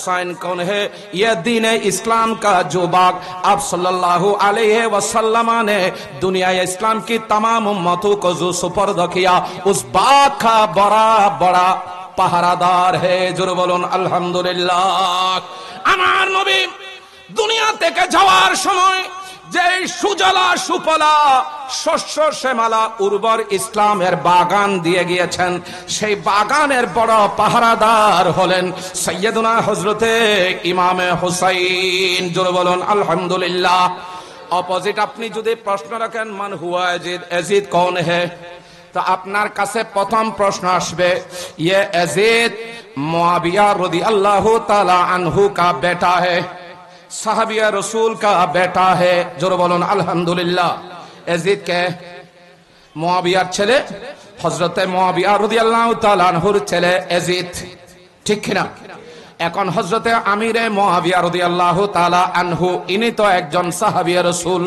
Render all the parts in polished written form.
हुसैन कौन है? ये दीन इस्लाम का जो बाग आप सल्लल्लाहु अलैहि वसल्लम ने दुनिया इस्लाम की तमाम उम्मतों को जो सुपर्द किया, उस बाग का बड़ा बड़ा पहरादार है। जोर बोलुन अल्हम्दुलिल्लाह। আমার নবী দুনিয়া থেকে যাওয়ার সময় যে সুজলা সুফলা শস্য শ্যামলা উর্বর ইসলামের বাগান দিয়ে গিয়েছেন, সেই বাগানের বড় পাহারাদার হলেন সৈয়দনা হযরতে ইমামে হুসাইন। জোরে বলুন আলহামদুলিল্লাহ। অপোজিট আপনি যদি প্রশ্ন রাখেন মান হুয়া ইয়াজিদ, ইয়াজিদ কौन है, তো আপনার কাছে প্রথম প্রশ্ন আসবে ये याजिद मुआविया रदियल्लाहु ताला अन्हु का बेटा है, साहबिया रसूल का बेटा है। जोर बोलुन अल्हम्दुलिल्लाह। याजिद के मुआवियार ছেলে হযরতে মুআবিয়া রাদিয়াল্লাহু তাআলা আনহুর ছেলে ইয়াজিদ, ঠিক না? এখন হযরতে আমিরে মুআবিয়া রাদিয়াল্লাহু তাআলা আনহু ইনি তো একজন সাহাবীয়ে রাসূল,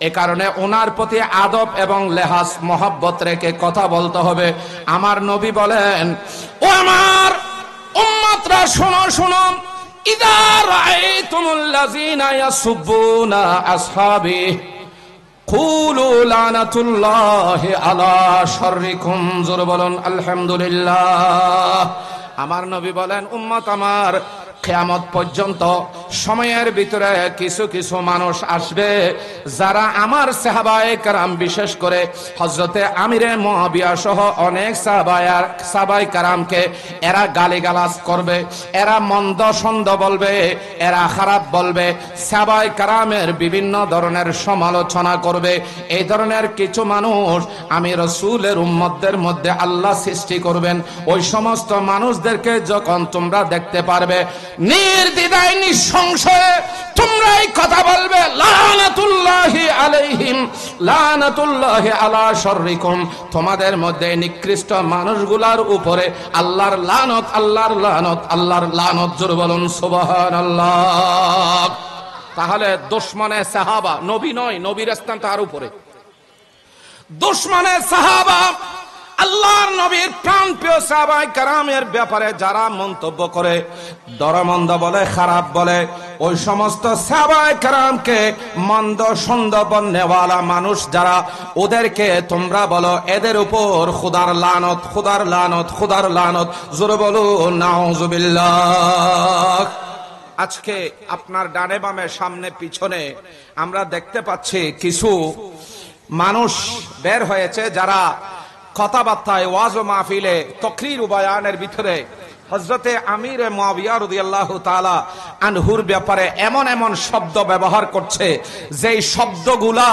এ কারণে ওনার প্রতি আদব এবং লেহাজ মহব্বত রেখে কথা বলতে হবে। আমার নবী বলেন, ও আমার উম্মতরা শোনো শোনো, ইযা রাআইতুমুল লাযিনা ইয়াসুবুনা আসহাবি কুলু লানাতুল্লাহি আলা শাররিকুম। জোরে বলুন আলহামদুলিল্লাহ। আমার নবী বলেন, উম্মত আমার, কিয়ামত পর্যন্ত সময়ের ভিতরে কিছু কিছু মানুষ আসবে যারা আমার সাহাবায়ে কেরাম, বিশেষ করে হযরতে আমিরে মুআবিয়া সহ অনেক সাহাবায়ে কেরামকে এরা গালিগালাজ করবে, এরা মন্দ সন্দ বলবে, এরা খারাপ বলবে, সাহাবায়ে কেরামের বিভিন্ন ধরনের সমালোচনা করবে। এই ধরনের কিছু মানুষ আমি রাসূলের উম্মতদের মধ্যে আল্লাহ সৃষ্টি করবেন। ওই সমস্ত মানুষদেরকে যখন তোমরা দেখতে পারবে, নির্দ্বিধায় নিঃসংশয়ে তোমরা এই কথা বলবে, লানাতুল্লাহি আলাইহিম লানাতুল্লাহি আলা শাররিকুম। তোমাদের মধ্যে নিকৃষ্ট মানুষগুলার উপরে আল্লাহর লানত, আল্লাহর লানত, আল্লাহর লানত। জোরে বলুন সুবহানাল্লাহ। তাহলে দুশমনে সাহাবা, নবী নয়, নবীর স্থান তার উপরে। দুশমনে সাহাবা, আল্লাহর নবীর প্রাণপ্রিয় সাহাবায়ে কেরামের ব্যাপারে যারা মন্তব্য করে, দরমন্দ বলে, খারাপ বলে, ওই সমস্ত সাহাবায়ে কেরামকে মন্দ সন্দ বলনেওয়ালা মানুষ যারা, ওদেরকে তোমরা বলো এদের উপর খুদার লানত, খুদার লানত, খুদার লানত। জোরে বলো নাউজুবিল্লাহ। আজকে আপনার ডানে বামে সামনে পিছনে আমরা দেখতে পাচ্ছি কিছু মানুষ বের হয়েছে যারা কথাবার্তায়, ওয়াজ ও মাহফিলে, তকরির ও বয়ানের ভিতরে হযরতে আমিরে মুআবিয়া রাদিয়াল্লাহু তাআলা আনহুর ব্যাপারে এমন এমন শব্দ ব্যবহার করছে, যেই শব্দগুলা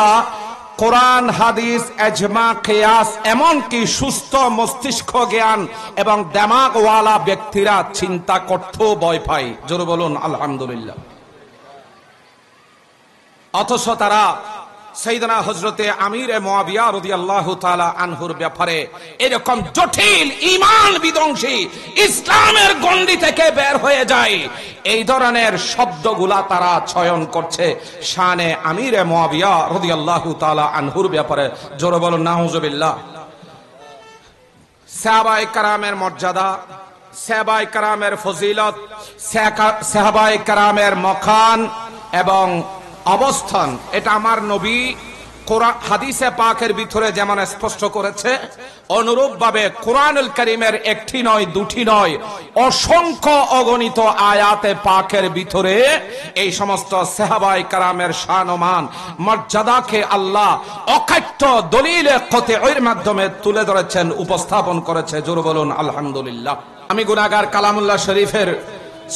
কোরআন, হাদিস, ইজমা, কিয়াস, এমনকি সুস্থ মস্তিষ্ক জ্ঞান এবং দিমাগওয়ালা ব্যক্তিরা চিন্তা করতেও ভয় পায়। জোরে বলুন আলহামদুলিল্লাহ। অথচ তারা সাইয়েদনা হযরতে আমিরে মুআবিয়া রাদিয়াল্লাহু তাআলা আনহুর ব্যাপারে এরকম জটিল, ঈমান বিধ্বংসী, ইসলামের গণ্ডি থেকে বের হয়ে যায় এই ধরনের শব্দগুলা তারা চয়ন করছে শানে আমিরে মুআবিয়া রাদিয়াল্লাহু তাআলা আনহুর ব্যাপারে। জোরে বলুন নাউজুবিল্লাহ। সাহাবায়ে কেরামের মর্যাদা, সাহাবায়ে কেরামের ফজিলত, সাহাবায়ে কেরামের মকান এবং অবস্থান, এটা আমার নবী কোরআন হাদিসে পাকের ভিতরে যেমন স্পষ্ট করেছে, অনুরূপ ভাবে কোরআনুল কারীমের একটি নয়, দুটি নয়, অসংখ্য অগণিত আয়াতে পাকের ভিতরে এই সমস্ত সাহাবায়ে কেরামের শান ও মান, মর্যাদাকে আল্লাহ অকাট্য দলিলে কতঈর মাধ্যমে তুলে ধরেছেন, উপস্থাপন করেছে। জোরে বলুন আলহামদুলিল্লাহ। আমি গুনাহগার কালামুল্লাহ শরীফের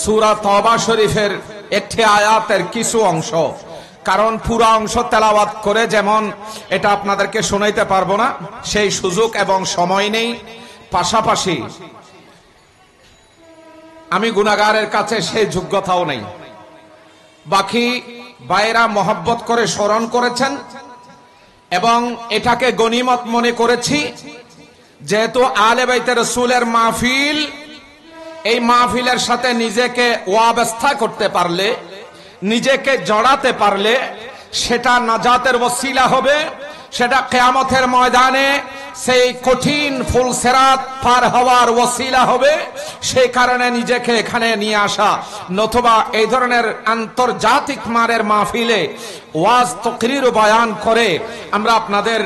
সূরা তওবা শরীফের একটি আয়াতের কিছু অংশ, কারণ পুরো অংশ তেলাওয়াত করে যেমন এটা আপনাদেরকে শোনাইতে পারবো না, সেই সুযোগ এবং সময় নেই। পাশাপাশি আমি গুনাহগারের কাছে সেই যোগ্যতাও নেই। বাকি ভাইরা মহব্বত করে স্মরণ করেছেন এবং এটাকে গনিমত মনে করেছি, যেহেতু আলে বাইতে রাসূলের মাহফিল, এই মাহফিলের সাথে নিজেকে ওয়াবস্থা করতে পারলে, নিজেকে জড়াতে পারলে সেটা নাজাতের ওসিলা হবে, সেটা কিয়ামতের ময়দানে সেই কঠিন ফুলসেরাত পার হওয়ার ওসিলা হবে, সেই কারণে নিজেকে এখানে নিয়ে আসা। নতুবা এই ধরনের আন্তর্জাতিক মানের মাহফিলে ওয়াজ তাকরীর ও বয়ান করে আমরা আপনাদের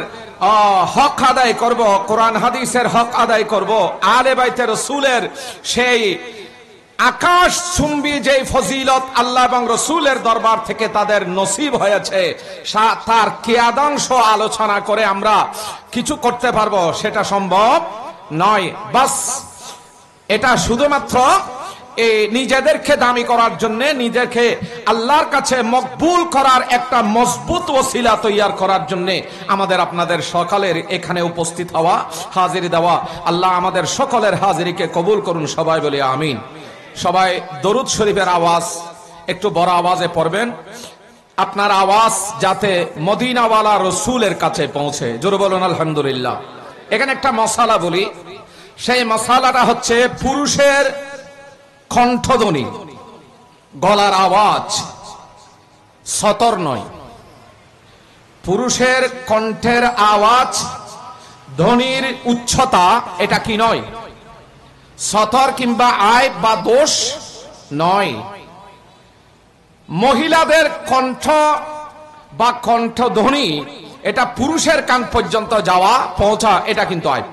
হক আদায় করব, কোরআন হাদিসের হক আদায় করব, আলে বাইতে রাসূলের সেই আকাশ চুম্বি যে ফজিলত আল্লাহ এবং রসুলের দরবার থেকে তাদের নসিব হয়েছে তার কিয়াদাংশ আলোচনা করে আমরা কিছু করতে পারবো, সেটা সম্ভব নয়। বাস এটা শুধুমাত্র নিজেদেরকে দামি করার জন্য, নিজেকে আল্লাহর কাছে মকবুল করার একটা মজবুত ওসিলা তৈয়ার করার জন্য আমাদের আপনাদের সকলের এখানে উপস্থিত হওয়া, হাজিরি দেওয়া। আল্লাহ আমাদের সকলের হাজিরিকে কবুল করুন, সবাই বলি আমিন। সবাই দরুদ শরীফের আওয়াজ একটু বড় আওয়াজে পড়বেন, আপনার আওয়াজ যাতে মদিনাওয়ালা রসুলের কাছে পৌঁছে। জোরে বলুন আলহামদুলিল্লাহ। এখানে একটা মশালা বলি, সেই মশালাটা হচ্ছে পুরুষের কণ্ঠধ্বনি, গলার আওয়াজ সতর নয়। পুরুষের কণ্ঠের আওয়াজ, ধ্বনির উচ্চতা এটা কি নয়, সতর কিংবা আয় বা দোষ নয়। মহিলাদের কণ্ঠ বা কণ্ঠধ্বনি এটা পুরুষের কান পর্যন্ত যাওয়া পৌঁছা, এটা কিন্তু আয়।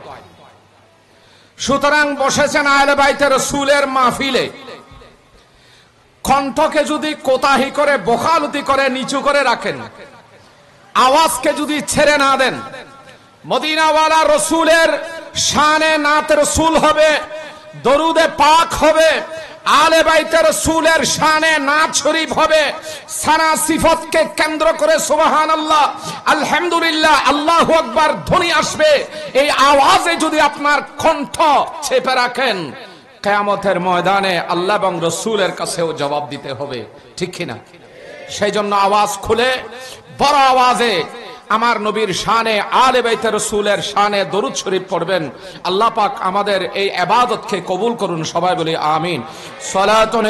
সুতরাং বসেছেন আহলে বাইতে রাসূলের মাহফিলে, কণ্ঠকে যদি কোতাহি করে, বখালতি করে, নিচু করে রাখেন, আওয়াজকে যদি ছেড়ে না দেন, মদিনাওয়ালা রসুলের শানে নাত রসুল হবে, দরুদে পাক হবে, আলে বাইতে রাসূলের শানে নাত শরীফ হবে, সানা সিফতকে কেন্দ্র করে সুবহানাল্লাহ, আলহামদুলিল্লাহ, আল্লাহু আকবার ধ্বনি আসবে। এই আওয়াজে যদি আপনার কণ্ঠ চেপে রাখেন, কিয়ামতের ময়দানে আল্লাহ এবং রাসূলের কাছেও জবাব দিতে হবে, ঠিক কিনা? সেই জন্য আওয়াজ খুলে বড় আওয়াজে আমার নবীর শানে, আলে বাইতে রাসূলের শানে দরুদ শরীফ পড়বেন। আল্লাহ পাক আমাদের এই ইবাদতকে কবুল করুন, সবাই বলি আমিন। সালাতুন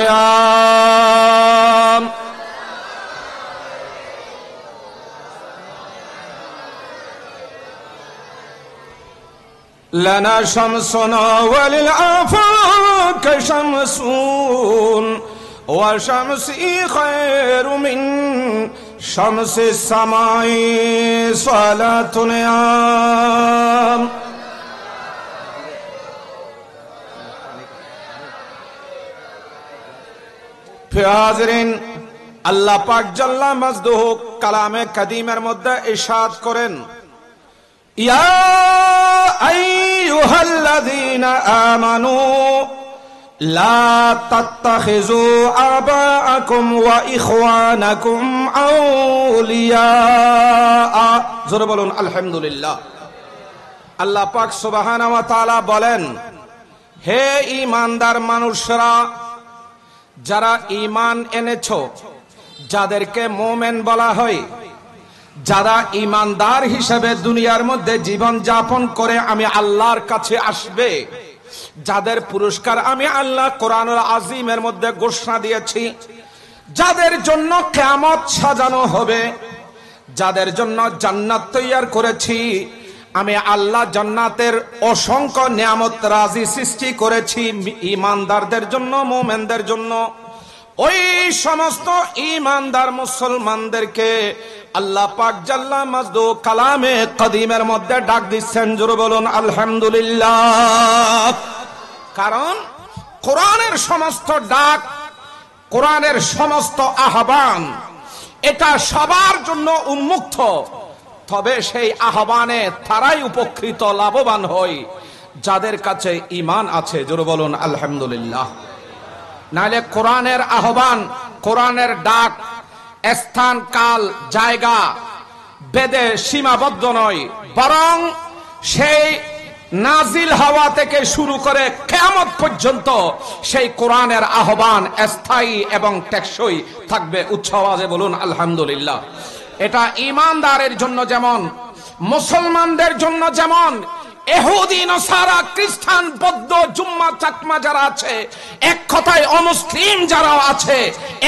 লানা শামসুনা ওয়ালিল আফাক শামসুন ওয়া শামসি খায়রু মিন শামসি সামাই সালাতুন হাজিরিন, আল্লাহ পাক জাল্লা মাজদুহু কালামে কাদিমের মধ্যে ইরশাদ করেন, ইয়া আইয়ুহাল্লাযীনা আমানু লা তাত্তাখিযু আবাআকুম ওয়া ইখওয়ানাকুম আউলিয়া। জোরে বলুন আলহামদুলিল্লাহ। আল্লাহ পাক সুবহানাহু ওয়া তাআলা বলেন, হে ঈমানদার মানুষরা, যারা ঈমান এনেছো, যাদেরকে মুমিন বলা হয়, যারা ঈমানদার হিসেবে দুনিয়ার মধ্যে জীবন যাপন করে আমি আল্লাহর কাছে আসবে, যাদের পুরস্কার আমি আল্লাহ কোরআনুল আজিমের মধ্যে ঘোষণা দিয়েছি, যাদের জন্য কিয়ামত সাজানো হবে, যাদের জন্য জান্নাত তৈয়ার করেছি আমি আল্লাহ, জান্নাতের অসংখ্য নিয়ামত রাজি সৃষ্টি করেছি ঈমানদারদের জন্য, মুমিনদের জন্য। ওই সমস্ত ঈমানদার মুসলমানদেরকে আল্লাহ পাক জাল্লা মাজদু কালামে কাদিমের মধ্যে ডাক দিচ্ছেন। জোরে বলুন আলহামদুলিল্লাহ। কারণ কোরআনের সমস্ত ডাক, কোরআনের সমস্ত আহ্বান এটা সবার জন্য উন্মুক্ত, তবে সেই আহ্বানে তারাই উপকৃত, লাভবান হয় যাদের কাছে ঈমান আছে। জোরে বলুন আলহামদুলিল্লাহ। নাহলে কোরআনের আহ্বান, কোরআনের ডাক স্থান, কাল, জায়গা বেদে সীমাবদ্ধ নয়, বরং সেই নাজিল হওয়া থেকে শুরু করে কিয়ামত পর্যন্ত সেই কোরআনের আহ্বান স্থায়ী এবং টেকসই থাকবে। উচ্চ আওয়াজে বলুন আলহামদুলিল্লাহ। এটা ঈমানদারের জন্য যেমন, মুসলমানদের জন্য যেমন, ইহুদি, নাসারা, খ্রিস্টান, বৌদ্ধ, জুম্মা, চাকমা যারা আছে, এক কথায় অমুসলিম যারা আছে,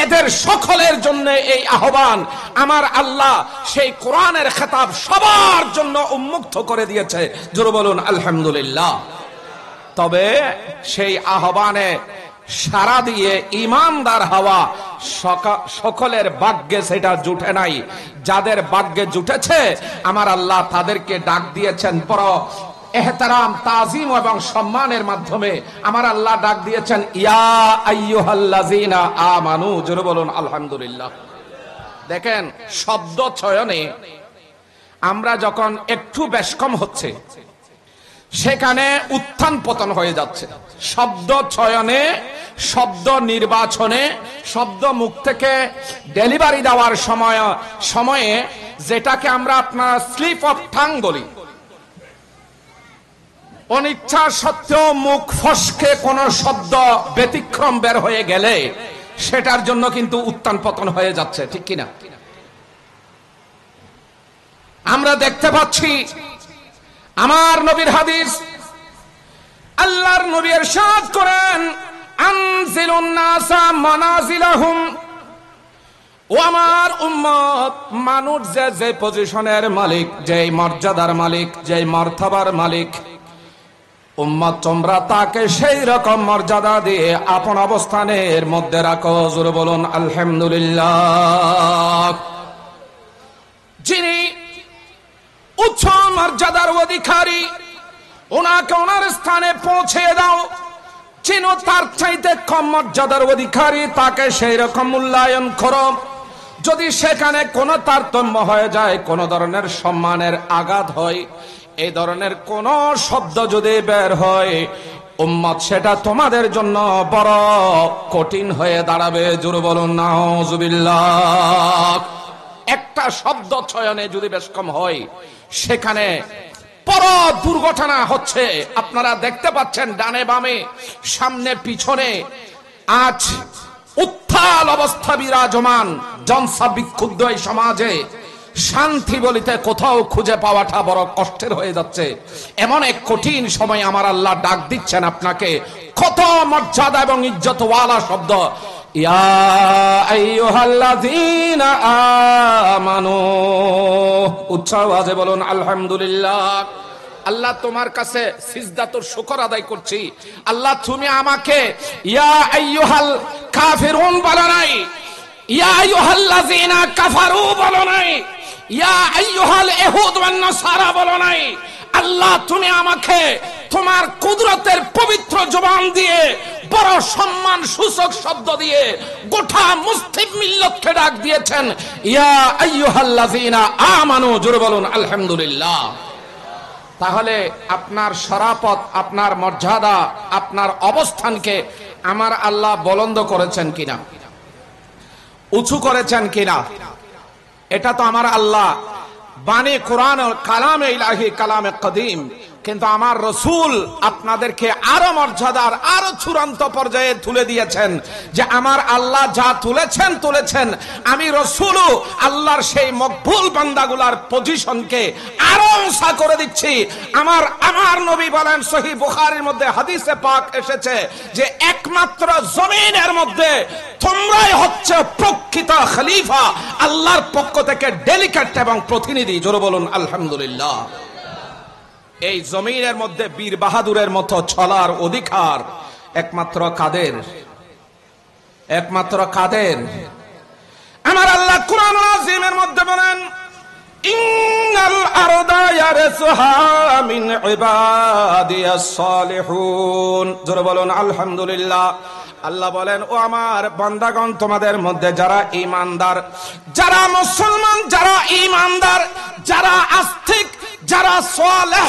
এদের সকলের জন্য এই আহ্বান। আমার আল্লাহ সেই কোরআনের খেতাব সবার জন্য উন্মুক্ত করে দিয়েছে, জোরে বলুন আলহামদুলিল্লাহ। তবে সেই আহ্বানে সারা দিয়ে ইমানদার হওয়া সকলের ভাগ্যে সেটা জুটে নাই। যাদের ভাগ্যে জুটেছে আমার আল্লাহ তাদেরকে ডাক দিয়েছেন বড় এহতারাম, তাজিম এবং সম্মানের মাধ্যমে। আমার আল্লাহ ডাক দিয়েছেন ইয়া আইয়ুহাল্লাযিনা আমানু, জোরে বলুন আলহামদুলিল্লাহ। দেখেন শব্দ চয়নে আমরা যখন একটু বেশকম হচ্ছে সেখানে উত্থান পতন হয়ে যাচ্ছে। শব্দ চয়নে, শব্দ নির্বাচনে, শব্দ মুখ থেকে ডেলিভারি দেওয়ার সময়ে যেটাকে আমরা আপনার স্লিপ অফ টাং বলি, অনিচ্ছা সত্ত্বেও মুখ ফসকে কোন শব্দ ব্যতিক্রম বের হয়ে গেলে সেটার জন্য কিন্তু উত্থান পতন হয়ে যাচ্ছে, ঠিক কিনা? আমরা দেখতে পাচ্ছি আমার নবীর হাদিস, আল্লাহর নবী ইরশাদ করেন আনজিলুন নাসা মানাজিলাহুম। ও আমার উম্মত, মানুষ যে পজিশনের মালিক, যে মর্যাদার মালিক, যে মারতাবার মালিক, উম্মত তোমরা তাকে সেই রকম মর্যাদা দিয়ে আপন অবস্থানের মধ্যে রাখো, জোরে বলুন আলহামদুলিল্লাহ। যিনি উচ্চ মর্যাদার অধিকারী, ওনাকে ওনার স্থানে পৌঁছে দাও। যিনি তার চাইতে কম মর্যাদার অধিকারী, তাকে সেই রকম মূল্যায়ন করো। যদি সেখানে কোনো তারতম্য হয়ে যায়, কোন ধরনের সম্মানের আঘাত হয়, এই ধরনের কোন শব্দ যদি বের হয় উম্মত, সেটা তোমাদের জন্য বড় কঠিন হয়ে দাঁড়াবে, জোরে বলুন নাউজুবিল্লাহ। একটা শব্দ চয়নে যদি বেশ কম হয় সেখানে বড় দুর্ঘটনা হচ্ছে। আপনারা দেখতে পাচ্ছেন ডানে বামে, সামনে পিছনে আজ উত্তাল অবস্থা বিরাজমান। জনসা বিক্ষুব্ধ এই সমাজে শান্তি বলিতে কোথাও খুঁজে পাওয়াটা বড় কষ্টের হয়ে যাচ্ছে। এমন এক কঠিন সময় আমার আল্লাহ ডাক দিচ্ছেন আপনাকে, কত মর্যাদা এবং ইজ্জতওয়ালা শব্দ, ইয়া আইয়ুহাল্লাযীনা আমানু। উচ্চ আওয়াজে বলুন আলহামদুলিল্লাহ। আল্লাহ তোমার কাছে সিজদাতুর শুকর আদায় করছি। আল্লাহ তুমি আমাকে ইয়া আইয়ুহাল কাফিরুন বলো নাই, ইয়া আইয়ুহাল্লাযীনা কাফারু বলো নাই, ইয়া আইয়ুহাল ইহুদ ওয়ান নাসারা বলো নাই। আল্লাহ তুমি আমাকে তোমার কুদরতের পবিত্র জবান দিয়ে, বড় সম্মান সূচক শব্দ দিয়ে গোটা মুসলিম মিল্লাতকে ডাক দিয়েছেন ইয়া আইয়ুহাল্লাযীনা আমানু, জোরে বলুন আলহামদুলিল্লাহ। তাহলে আপনার শরাফত, আপনার মর্যাদা, আপনার অবস্থানকে আমার আল্লাহ বুলন্দ করেছেন কিনা, উঁচু করেছেন কিনা, এটা তো আমার আল্লাহ বাণী কোরআন কালামে ইলাহি, কালামে কদিম। কিন্তু আমার রসুল আপনাদেরকে আরো মর্যাদার, আরো চূড়ান্ত পর্যায়ে তুলে দিয়েছেন যে আমার আল্লাহ যা তুলেছেন, আমি রসুলও আল্লাহর সেই মকবুল বান্দাগুলার পজিশনকে আরো উঁচা করে দিচ্ছি। আমার নবী বলেন, সহিহ বুখারীর মধ্যে হাদিসে পাক এসেছে যে একমাত্র জমিনের মধ্যে তোমরাই হচ্ছে প্রকৃত খলিফা, আল্লাহর পক্ষ থেকে ডেলিগেট এবং প্রতিনিধি, জোরে বলুন আলহামদুলিল্লাহ। এই জমিনের মধ্যে বীর বাহাদুরের মতো চলার অধিকার একমাত্র কাদের? একমাত্র কাদের? আমার আল্লাহ কুরআন আযীমের মধ্যে বলেন ইন্নাল আরদা ইয়ারসুহা মিন ইবাদিয়াস সালিহুন, জোরে বলুন আলহামদুলিল্লাহ। আল্লাহ বলেন, ও আমার বান্দাগণ, তোমাদের মধ্যে যারা ঈমানদার, যারা মুসলমান, যারা ঈমানদার, যারা আস্তিক, যারা সালেহ,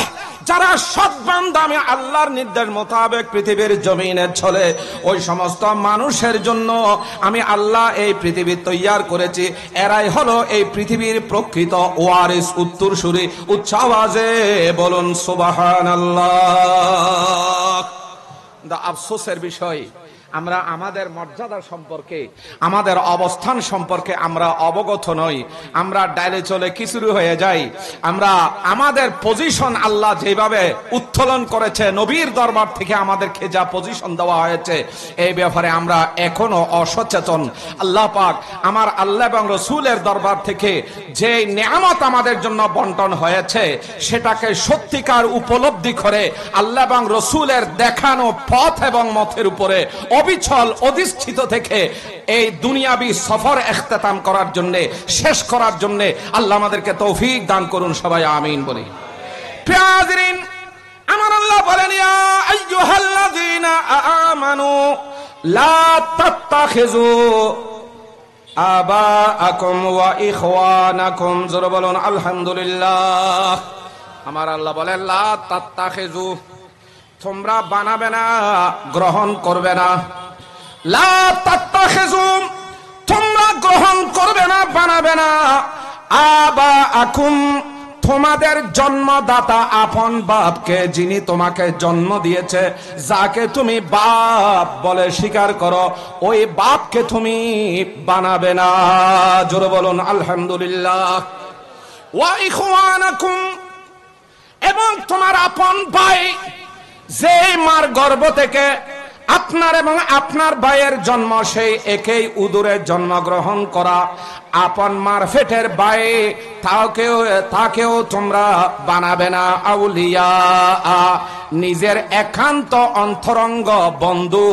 যারা সৎ বান্দা, আমি আল্লাহর নির্দেশ মোতাবেক পৃথিবীর জমিনে চলে, ওই সমস্ত মানুষের জন্য আমি আল্লাহ এই পৃথিবী তৈয়ার করেছি। এরাই হলো এই পৃথিবীর প্রকৃত ওয়ারিস, উত্তরসূরি। উচ্চ আওয়াজে বলুন সুবহানাল্লাহ। আফসোসের বিষয়, আমরা আমাদের মর্যাদা সম্পর্কে, আমাদের অবস্থান সম্পর্কে আমরা অবগত নই। আমরা ডাইলে চলে খিচুড়ি হয়ে যাই। আমরা আমাদের পজিশন আল্লাহ যেভাবে উত্তোলন করেছে, নবীর দরবার থেকে আমাদেরকে যা পজিশন দেওয়া হয়েছে, এই ব্যাপারে আমরা এখনো অসচেতন। আল্লাহ পাক আমার আল্লাহ এবং রসুলের দরবার থেকে যে নিয়ামত আমাদের জন্য বন্টন হয়েছে সেটাকে সত্যিকার উপলব্ধি করে আল্লাহ এবং রসুলের দেখানো পথ এবং মতের উপরে অবিচল অধিষ্ঠিত থেকে এই দুনিয়াবি সফর ইখতিতাম করার জন্য, শেষ করার জন্য আল্লাহ আমাদেরকে তৌফিক দান করুন। সবাই আমিন বলি। হাজিরিন, আমার আল্লাহ বলেন, ইয়া আইয়ুহাল্লাযীনা আমানু লা তাত্তাখিযু আবাআকুম ওয়া ইখওয়ানাকুম। জোরে বলুন আলহামদুলিল্লাহ। আমার আল্লাহ বলেন, লা তাত্তাখিযু, তোমরা বানাবে না, গ্রহণ করবে না। লা তাত্তাখিযু, তোমরা গ্রহণ করবে না, বানাবে না। আবাআকুম, তোমাদের জন্মদাতা আপন বাপকে, যিনি তোমাকে জন্ম দিয়েছে, যাকে তুমি বাপ বলে স্বীকার করো, ওই বাপকে তুমি বানাবে না। জোরে বলুন আলহামদুলিল্লাহ। ওয়া ইখওয়ানাকুম, এবং তোমার আপন ভাই, যে মার গর্ভ থেকে আপনার এবং আপনার ভাইয়ের জন্ম, সেই একই উদরে জন্মগ্রহণ করা আপন মার পেটের ভাই, তাকেও তোমরা বানাবে না আউলিয়া, নিজের একান্ত অন্তরঙ্গ বন্ধু,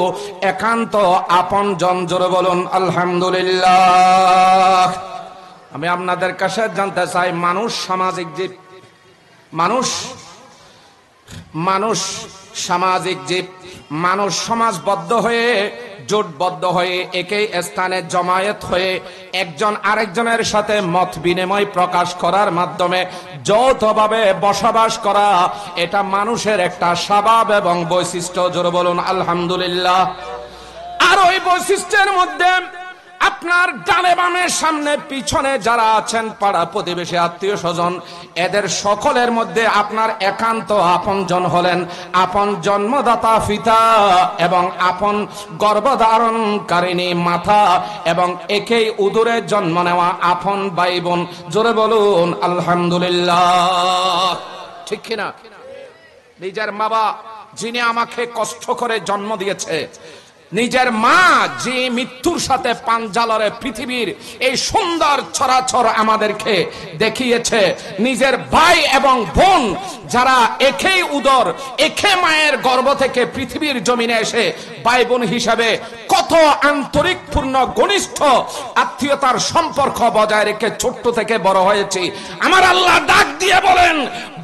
একান্ত আপন জন। জোরে বলুন আলহামদুলিল্লাহ। আমি আপনাদের কাছে জানতে চাই, মানুষ সামাজিক জীব, মানুষ সামাজিক জীব, মানুষ সমাজবদ্ধ হয়ে, জোটবদ্ধ হয়ে, একই স্থানে জমায়েত হয়ে একজন আরেকজনের সাথে মত বিনিময় প্রকাশ করার মাধ্যমে যৌথভাবে বসবাস করা, এটা মানুষের একটা স্বভাব এবং বৈশিষ্ট্য। জোরে বলুন আলহামদুলিল্লাহ। আর ওই বৈশিষ্ট্যের মধ্যে আপনার ডানে বামে সামনে পিছনে যারা আছেন, পাড়া প্রতিবেশী আত্মীয় স্বজন, এদের সকলের মধ্যে আপনার একান্ত আপনজন হলেন আপন জন্মদাতা পিতা এবং আপন গর্ভধারণকারিণী মাতা এবং একই উদরে জন্ম নেওয়া আপন ভাই বোন। জোরে বলুন আলহামদুলিল্লাহ। ঠিক কিনা? নিজের মা বাবা, যিনি আমাকে কষ্ট করে জন্ম দিয়েছে, নিজের মা যে মৃত্যুর সাথে পাঞ্জালরে পৃথিবীর এই সুন্দর ছড়াছড় আমাদেরকে দেখিয়েছে, নিজের ভাই এবং বোন যারা একই উদর, একই মায়ের গর্ভ থেকে পৃথিবীর জমিনে এসে ভাই বোন হিসাবে কত আন্তরিক পূর্ণ ঘনিষ্ঠ আত্মীয়তার সম্পর্ক বজায় রেখে ছোট্ট থেকে বড় হয়েছি। আমার আল্লাহ ডাক দিয়ে বলেন,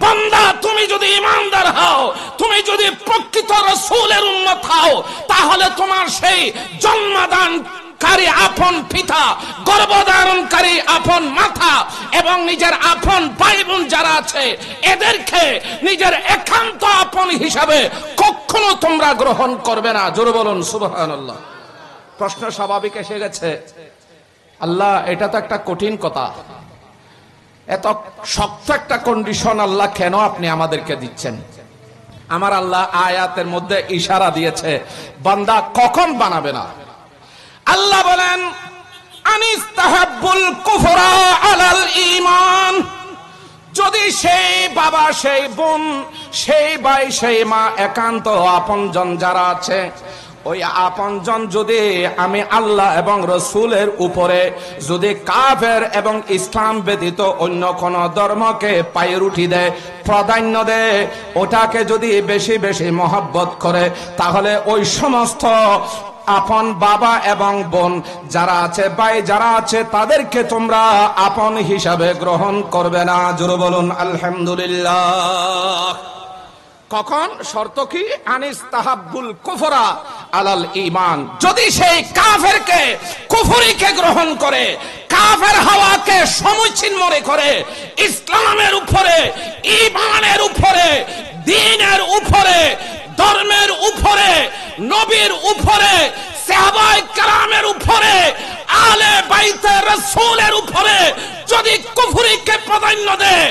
বান্দা, তুমি যদি ঈমানদার হও, তুমি যদি প্রকৃত রাসূলের উম্মত হও, তাহলে তোমার সেই জন্মদানকারী আপন পিতা, গর্ভধারণকারী আপন মাতা এবং নিজের আপন ভাই বোন যারা আছে, এদেরকে নিজের একান্ত আপন হিসাবে কখনো তোমরা গ্রহণ করবে না। জোরে বলুন সুবহানাল্লাহ। প্রশ্ন স্বাভাবিক এসে গেছে, আল্লাহ, এটা তো একটা কঠিন কথা, এত শক্ত একটা কন্ডিশন আল্লাহ কেন আপনি আমাদেরকে দিচ্ছেন? আমার আল্লাহ আয়াতের মধ্যে ইশারা দিয়েছে, বান্দা কখন বানাবে না। আল্লাহ বলেন, আনিস্তাহাব্বুল কুফরা আলাল ঈমান, যদি সেই বাবা, সেই বোন, সেই ভাই, সেই মা, একান্ত আপনজন যারা আছে, ওই আপনজন যদি আমি আল্লাহ এবং রসুলের উপরে যদি কাফের এবং ইসলাম ব্যতীত অন্য কোন ধর্মকে পায়রুটি দেয়, প্রাধান্য দেয়, ওটাকে যদি বেশি বেশি মহব্বত করে, তাহলে ওই সমস্ত আপন বাবা এবং বোন যারা আছে, ভাই যারা আছে, তাদেরকে তোমরা আপন হিসাবে গ্রহণ করবে না। জোরে বলুন আলহামদুলিল্লাহ। কখন? শর্ত কি? আনিস্তাহাব্বুল কুফরা আলাল ঈমান, যদি সেই কাফেরকে, কুফরিকে গ্রহণ করে, কাফের হওয়াকে সমীচীন মনে করে, ইসলামের উপরে, ঈমানের উপরে, দ্বীনের উপরে, ধর্মের উপরে, নবীর উপরে, সাহাবায়ে কেরামের উপরে, আলে বাইতে রাসূলের উপরে যদি কুফরিকে প্রাধান্য দেয়,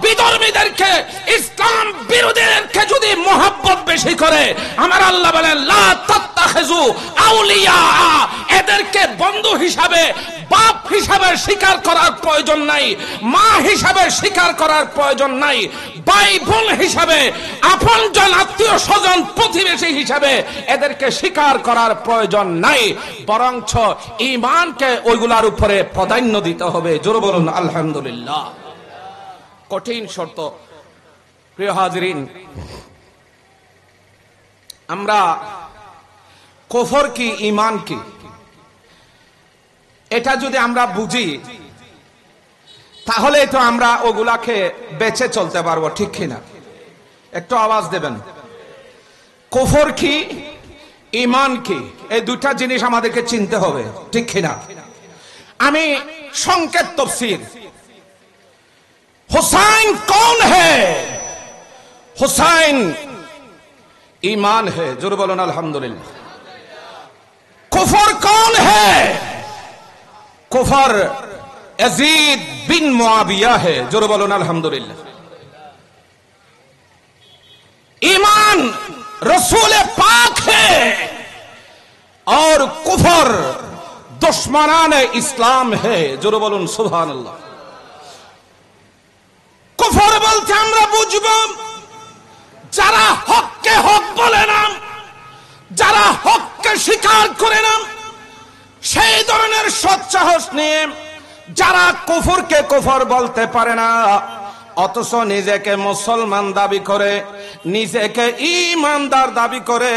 বিধর্মীদেরকে, ইসলাম বিরোধীদেরকে যদি মোহাব্বত বেশি করে, আমার আল্লাহ বলেন, লা তাত্তাখিযু আউলিয়া, এদেরকে বন্ধু হিসাবে, বাপ হিসাবে স্বীকার করার প্রয়োজন নাই, মা হিসাবে স্বীকার করার প্রয়োজন নাই, ভাই বোন হিসাবে, আপনজন আত্মীয় স্বজন প্রতিবেশী হিসাবে এদেরকে স্বীকার করার প্রয়োজন নাই, বরঞ্চ ঈমানকে ওইগুলার উপরে প্রাধান্য দিতে হবে। জোরে বলুন আলহামদুলিল্লাহ। কঠিন শর্ত। প্রিয় হাজিরিন, আমরা কুফর কি ঈমান কি এটা যদি আমরা বুঝি তাহলে তো আমরা ওগুলাকে বেঁচে চলতে পারবো, ঠিক কিনা? একটু আওয়াজ দেবেন। কুফর কি ঈমান কি, এই দুটা জিনিস আমাদেরকে চিনতে হবে, ঠিক কিনা? আমি সংক্ষেপ তাফসীর। हुसैन कौन है? हुसैन ईमान है। जोर बोलो ना अल्हम्दुलिल्लाह। कुफर कौन है? कुफर यजीद बिन मुआविया है। जोर बोलो ना अल्हम्दुलिल्लाह। ईमान रसूल पाक है और कुफर दुश्मनान इस्लाम है। जोर बोलो सुभान अल्लाह। কুফর বলতে আমরা বুঝব যারা হককে হক বলে না, যারা হককে স্বীকার করে না, সেই ধরনের সৎসাহস নিয়ে যারা কুফরকে কুফর বলতে পারে না অথচ নিজেকে মুসলমান দাবি করে, নিজেকে ঈমানদার দাবি করে,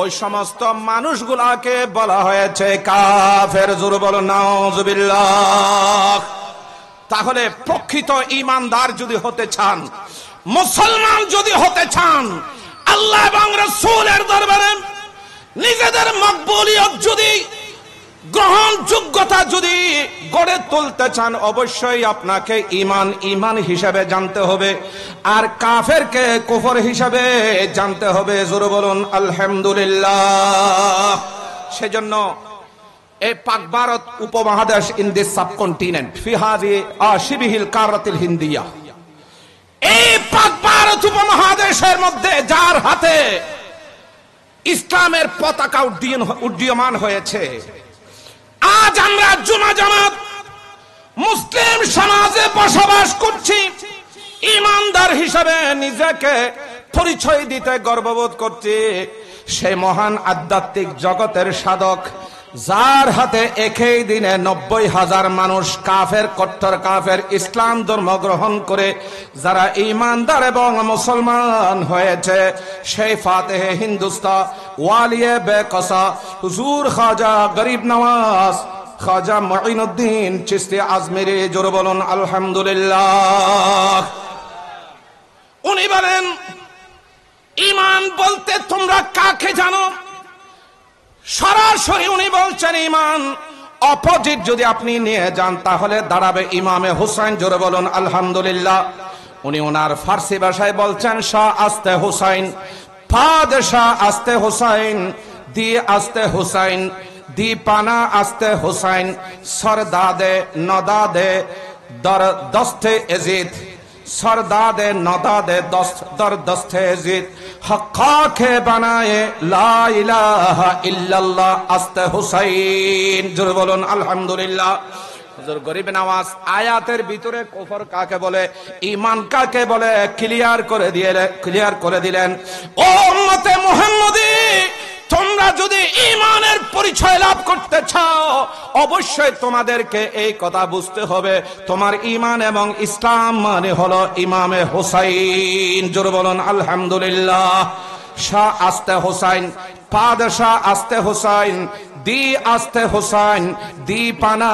ওই সমস্ত মানুষগুলাকে বলা হয়েছে কাফের। জোরে বলো নাউজুবিল্লাহ। তাহলে প্রকৃত ঈমানদার যদি হতে চান, মুসলমান যদি হতে চান, আল্লাহ এবং রাসূলের দরবারে নিজেদের মকবুলিয়ত যদি, গ্রহণযোগ্যতা যদি গড়ে তুলতে চান, অবশ্যই আপনাকে ঈমান হিসাবে জানতে হবে, আর কাফেরকে কুফর হিসাবে জানতে হবে। জোরে বলুন আলহামদুলিল্লাহ। সেজন্য এই পাক ভারত উপমহাদেশ, ইন দিস সাবকন্টিনেন্ট ফি হাযি আশিবিহিল কারাতিল হিন্দিয়া, এই পাক ভারত উপমহাদেশের মধ্যে যার হাতে ইসলামের পতাকা উড্ডীয়মান হয়েছে, আজ আমরা জুমা জামাত মুসলিম সমাজে বসবাস করছি, ঈমানদার হিসাবে নিজেকে পরিচয় দিতে গর্ববোধ করছি। সেই মহান আধ্যাত্মিক জগতের সাধক যার হাতে একই দিনে 90,000 মানুষ কাফের, কট্টর কাফের, ইসলাম ধর্ম গ্রহণ করে যারা ঈমানদার এবং মুসলমান হয়েছে, সেই ফাতেহে হিন্দুস্তান ওয়ালিয়ে বেকসা হুজুর খাজা গরিব নওয়াজ খাজা মুঈনুদ্দিন চিশতি আজমিরি। জোরে বলুন আলহামদুলিল্লাহ। উনি বলেন, ঈমান বলতে তোমরা কাকে জানো? সরাসরি উনি বলছেন ঈমান অপোজিট যদি আপনি নিয়ে যান তাহলে দাঁড়াবে ইমামে হুসাইন। জোরে বলুন আলহামদুলিল্লাহ। উনি ওনার ফার্সি ভাষায় বলছেন শাহ আস্তে হুসাইন, ফাদশাহ আস্তে হুসাইন, দি আস্তে হুসাইন, দি পানা আস্তে হুসাইন, সরদাদে নদাদে দর দস্তে এজিদ, सरदादे नदादे दर दस्ते जिद हक्का के बनाए ला इलाहा इल्लल्लाह आस्ते हुसैन। जोरे बोलुन अल्हम्दुलिल्लाह। হুজুর গরিব নওয়াজ আয়াতের ভিতরে কুফর কাকে বলে, ঈমান কাকে বলে ক্লিয়ার করে দিলেন। ও উম্মতে মুহাম্মদী, তোমরা যদি ঈমানের পরিচয় লাভ করতে চাও অবশ্যই তোমাদেরকে এই কথা বুঝতে হবে, তোমার ঈমান এবং ইসলাম মানে হলো ইমামে হুসাইন। জোরে বলুন আলহামদুলিল্লাহ। শাহ আস্তে হুসাইন, পাদশাহ আস্তে হুসাইন, দি আস্তে হুসাইন, দি পানা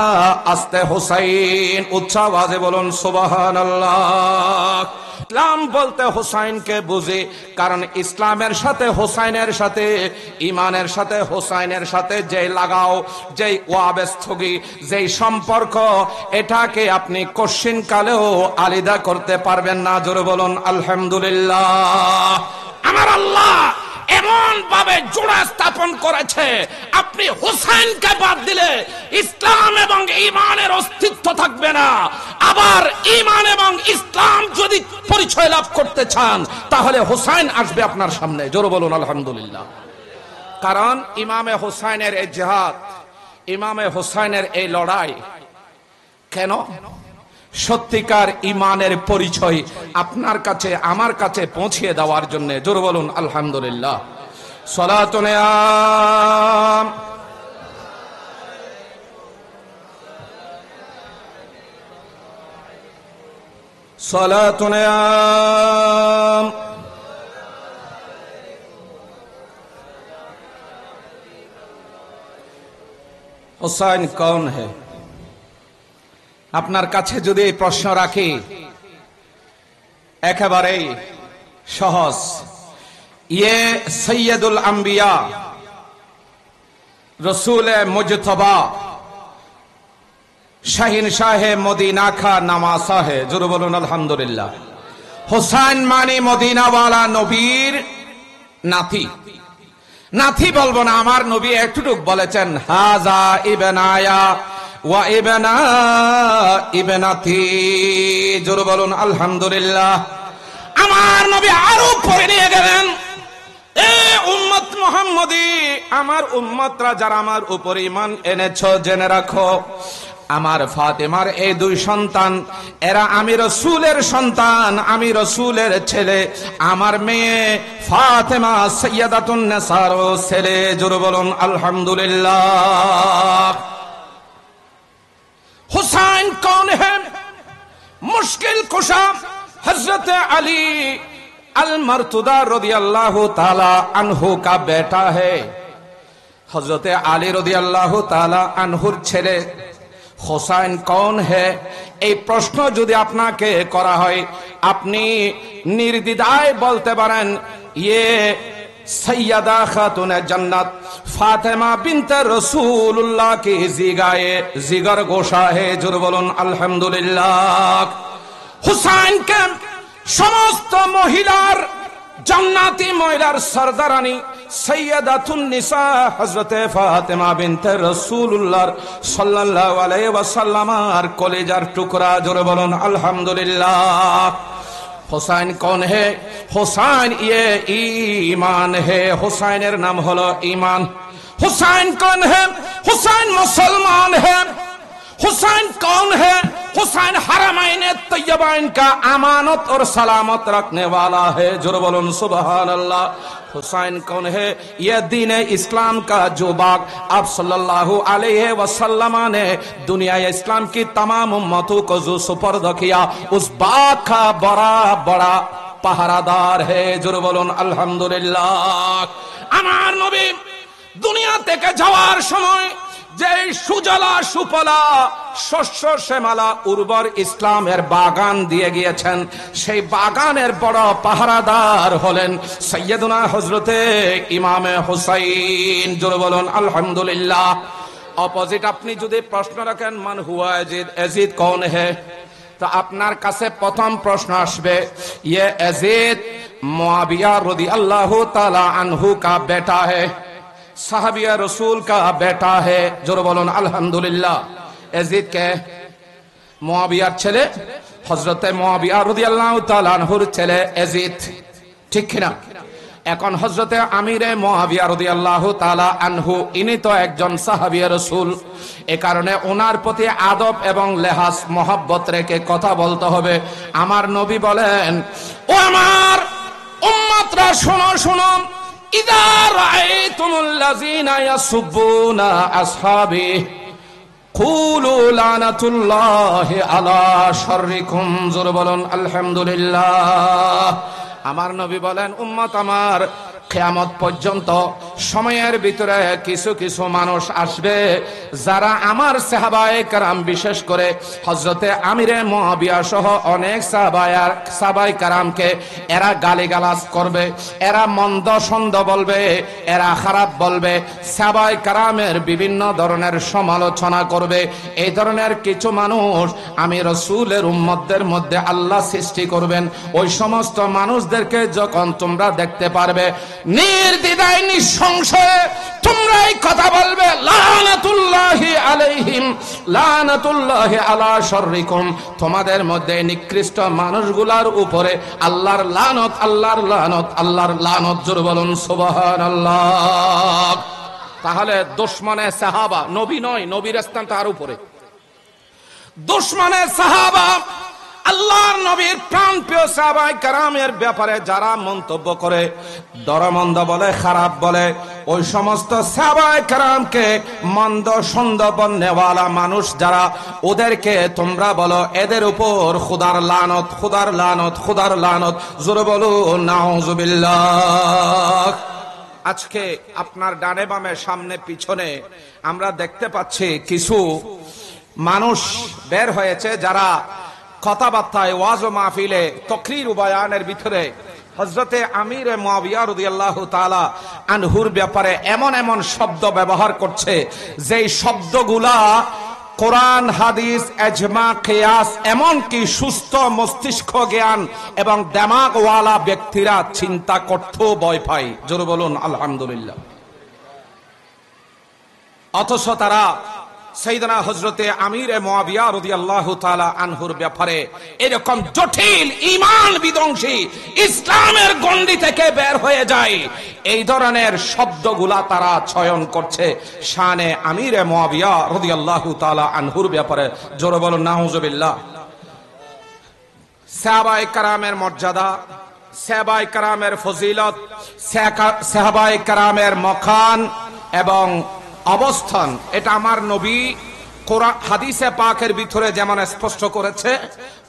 আস্তে হুসাইন। উচ্চ আওয়াজে বলুন সুবহানাল্লাহ। ইসলাম বলতে হুসাইনকে বুঝি, কারণ ইসলামের সাথে হুসাইনের সাথে, ইমানের সাথে হুসাইনের সাথে যে লাগাও, যেই ওয়াবেস্থগি, যেই সম্পর্ক, এটাকে আপনি কশিন কালেও আলাদা করতে পারবেন না। জোরে বলুন আলহামদুলিল্লাহ। আমার আল্লাহ এমন ভাবে জোড়া স্থাপন করেছে, আপনি হুসাইনকে বাদ দিলে ইসলাম এবং ঈমানের অস্তিত্ব থাকবে না। আবার ঈমান এবং ইসলাম যদি পরিচয় লাভ করতে চান তাহলে হুসাইন আসবে আপনার সামনে। জোরে বলুন আলহামদুলিল্লাহ। কারণ ইমামে হুসাইনের এই জিহাদ, ইমামে হোসাইনের এই লড়াই কেন? সত্যিকার ইমানের পরিচয় আপনার কাছে আমার কাছে পৌঁছিয়ে দেওয়ার জন্য জোরে বলুন আলহামদুলিল্লাহ। সালাতুন আম সালাতুন আম হুসাইন কौन है? আপনার কাছে যদি এই প্রশ্ন রাখি, একেবারেই সহজ। ये सैयदुल अंबिया रसूल मुजतबा শাহিনशाह मदीना का नवासा है। জোরে বলুন আলহামদুলিল্লাহ। হুসাইন মানে মদিনাওয়ালা নবীর নাতি। নাতি বলবো না, আমার নবী একটুটুক বলেছেন হাজা ইবনায়া ওয়া ইবনা ইবনাতি। জোরে বলুন আলহামদুলিল্লাহ। আমার নবী আরো পরে নিয়ে গেলেন, এ উম্মত মুহাম্মদী, আমার উম্মতরা যারা আমার উপর ঈমান এনেছো, জেনে রাখো আমার ফাতেমার এই দুই সন্তান, এরা আমি রাসূলের সন্তান, আমি রাসূলের ছেলে। আমার মেয়ে ফাতেমা সাইয়্যিদাতুন নিসার ছেলে। জোরে বলুন আলহামদুলিল্লাহ। हुसैन कौन है? मुश्किल कुशा हजरत अली अल मर्तुदा रदियल्लाहु ताला अन्हु का बेटा है। हजरत अली रदियल्लाहु ताला अन्हुर ছেলে হুসাইন कौन है? এই প্রশ্ন যদি আপনাকে করা হয়, আপনি নির্দ্বিধায় বলতে পারেন ये सैयदा खातून जन्नत फातिमा बिन्त रसूलुल्लाह की जिगाए जिगर गोशा है। जोर बोलुन अल्हम्दुलिल्लाह। हुसैन के समस्त महिलार জান্নাতি মহিলার সরদারানী সৈয়দাতুন নিসা হযরত ফাতেমা বিনতে রাসূলুল্লাহ সাল্লাল্লাহু আলাইহি ওয়াসাল্লামের কলিজার টুকরা। জোরে বলুন আলহামদুলিল্লাহ। हुसैन कौन है? हुसैन ये ईमान है। हुसैনের नाम হলো ईमान। हुसैन कौन है? हुसैन मुसलमान है। हुसैन कौन है? हुसैन हरमैन तैयबाइन का अमानत और सलामत रखने वाला है। जोरे बोलून सुभान अल्लाह। हुसैन कौन है? ये दीन इस्लाम का जो बाग आप सल्लल्लाहु अलैहि वसल्लम ने दुनिया इस्लाम की तमाम उम्मतों को जो सुपर्द किया, उस बाग का बड़ा बड़ा पहरादार है। जोरे बोलून अल्हम्दुलिल्लाह। আমার নবী দুনিয়া থেকে যাওয়ার সময় যে সুজলা সুফলা শস্য শ্যামলা উর্বর ইসলামের বাগান দিয়ে গিয়েছেন, সেই বাগানের বড় পাহারাদার হলেন সৈয়দনা হযরতে ইমামে হুসাইন। জোরে বলুন আলহামদুলিল্লাহ। অপোজিট আপনি যদি প্রশ্ন রাখেন মান হুয়া ইয়াজিদ, ইয়াজিদ कौन है, তো আপনার কাছে প্রথম প্রশ্ন আসবে ये याजिद मुआविया रदियल्लाहु ताला अन्हु का बेटा है, साहबिया रसूल का बेटा है। जोर बोलुन अल्हम्दुलिल्लाह। याजिद के मुआवियार ছেলে, হযরতে মুআবিয়া রাদিয়াল্লাহু তাআলা আনহুর ছেলে ইয়াজিদ, ঠিক কি না? এখন হযরতে আমিরে মুআবিয়া রাদিয়াল্লাহু তাআলা আনহু ইনি তো একজন সাহাবী রাসূল। এ কারণে ওনার প্রতি আদব এবং লেহাজ মহব্বত রেখে কথা বলতে হবে। আমার নবী বলেন, ও আমার উম্মতরা শোনো শোনো, ইযা রাআইতুমুল্লাযীনা ইয়াসুব্বুনা আসহাবি কুলু লানাতুল্লাহি আলা শাররিকুম। জোরে বলুন আলহামদুলিল্লাহ। আমার নবী বলেন, উম্মত আমার, কিয়ামত পর্যন্ত সময়ের ভিতরে কিছু কিছু মানুষ আসবে যারা আমার সাহাবায়ে কেরাম, বিশেষ করে হযরতে আমিরে মুআবিয়া সহ অনেক সাহাবায়ে কেরামকে এরা গালিগালাজ করবে, এরা মন্দ সন্দ বলবে, এরা খারাপ বলবে, সাহাবায়ে কেরামের বিভিন্ন ধরনের সমালোচনা করবে। এই ধরনের কিছু মানুষ আমি রাসূলের উম্মতদের মধ্যে আল্লাহ সৃষ্টি করবেন। ওই সমস্ত মানুষদেরকে যখন তোমরা দেখতে পারবে, নির্দ্বিধায় নিঃসংশয়ে তোমরা এই কথা বলবে, লানাতুল্লাহি আলাইহিম লানাতুল্লাহি আলা শাররিকুম। তোমাদের মধ্যে নিকৃষ্ট মানুষগুলার উপরে আল্লাহর লানত, আল্লাহর লানত, আল্লাহর লানত। জোরে বলুন সুবহানাল্লাহ। তাহলে দুশমনে সাহাবা, নবী নয়, নবীর স্থান তার উপরে। দুশমনে সাহাবা, আল্লাহর নবীর প্রাণপ্রিয় সাহাবায়ে কেরামের ব্যাপারে যারা মন্তব্য করে, দরমন্দ বলে, খারাপ বলে, ওই সমস্ত সাহাবায়ে কেরামকে মন্দ সন্দ বলনেওয়ালা মানুষ যারা, ওদেরকে তোমরা বলো এদের উপর খুদার লানত, খুদার লানত, খুদার লানত। জোরে বলো নাউজুবিল্লাহ। আজকে আপনার ডানে বামে সামনে পিছনে আমরা দেখতে পাচ্ছি কিছু মানুষ বের হয়েছে যারা কথাবার্তায়, ওয়াজ ও মাহফিলে, তকরির ও বয়ানের ভিতরে হযরতে আমির মুআবিয়া রাদিয়াল্লাহু তাআলা আনহুর ব্যাপারে এমন এমন শব্দ ব্যবহার করছে, যেই শব্দগুলা কোরআন, হাদিস, ইজমা, কিয়াস, এমনকি সুস্থ মস্তিষ্ক জ্ঞান এবং দিমাগওয়ালা ব্যক্তিরা চিন্তা করতেও ভয় পায়। জোরে বলুন আলহামদুলিল্লাহ। অথচ তারা সাইয়েদনা হযরতে আমির মুআবিয়া রাদিয়াল্লাহু তাআলা আনহুর ব্যাপারে এরকম জটিল, ঈমান বিধ্বংসী, ইসলামের গণ্ডি থেকে বের হয়ে যায় এই ধরনের শব্দগুলা তারা চয়ন করছে শানে আমির মুআবিয়া রাদিয়াল্লাহু তাআলা আনহুর ব্যাপারে। জোরে বলুন নাউজুবিল্লাহ। সাহাবায়ে কেরামের মর্যাদা, সাহাবায়ে কেরামের ফজিলত, সাহাবায়ে কেরামের মকান এবং অবস্থান, এটা আমার নবী কোরআন হাদিসে পাকের ভিতরে যেমন স্পষ্ট করেছে,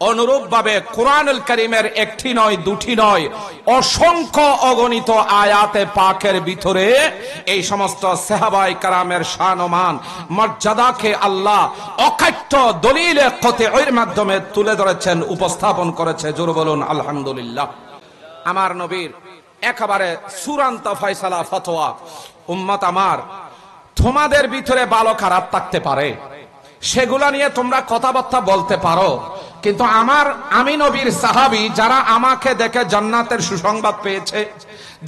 অনুরূপ ভাবে কোরআনুল কারীমের একটি নয়, দুটি নয়, অসংখ্য অগণিত আয়াতে পাকের ভিতরে এই সমস্ত সাহাবায়ে কেরামের শান ও মান, মর্যাদাকে আল্লাহ অকাট্য দলিলে কতঈর মাধ্যমে তুলে ধরেছেন, উপস্থাপন করেছে। জোরে বলুন আলহামদুলিল্লাহ। আমার নবীর একেবারে চূড়ান্ত ফয়সালা, ফতোয়া, উম্মত আমার, তোমাদের ভিতরে ভালো খারাপ থাকতে পারে, সেগুলা নিয়ে তোমরা কথাবার্তা বলতে পারো, কিন্তু আমি নবীর সাহাবী যারা আমাকে দেখে জান্নাতের সুসংবাদ পেয়েছে,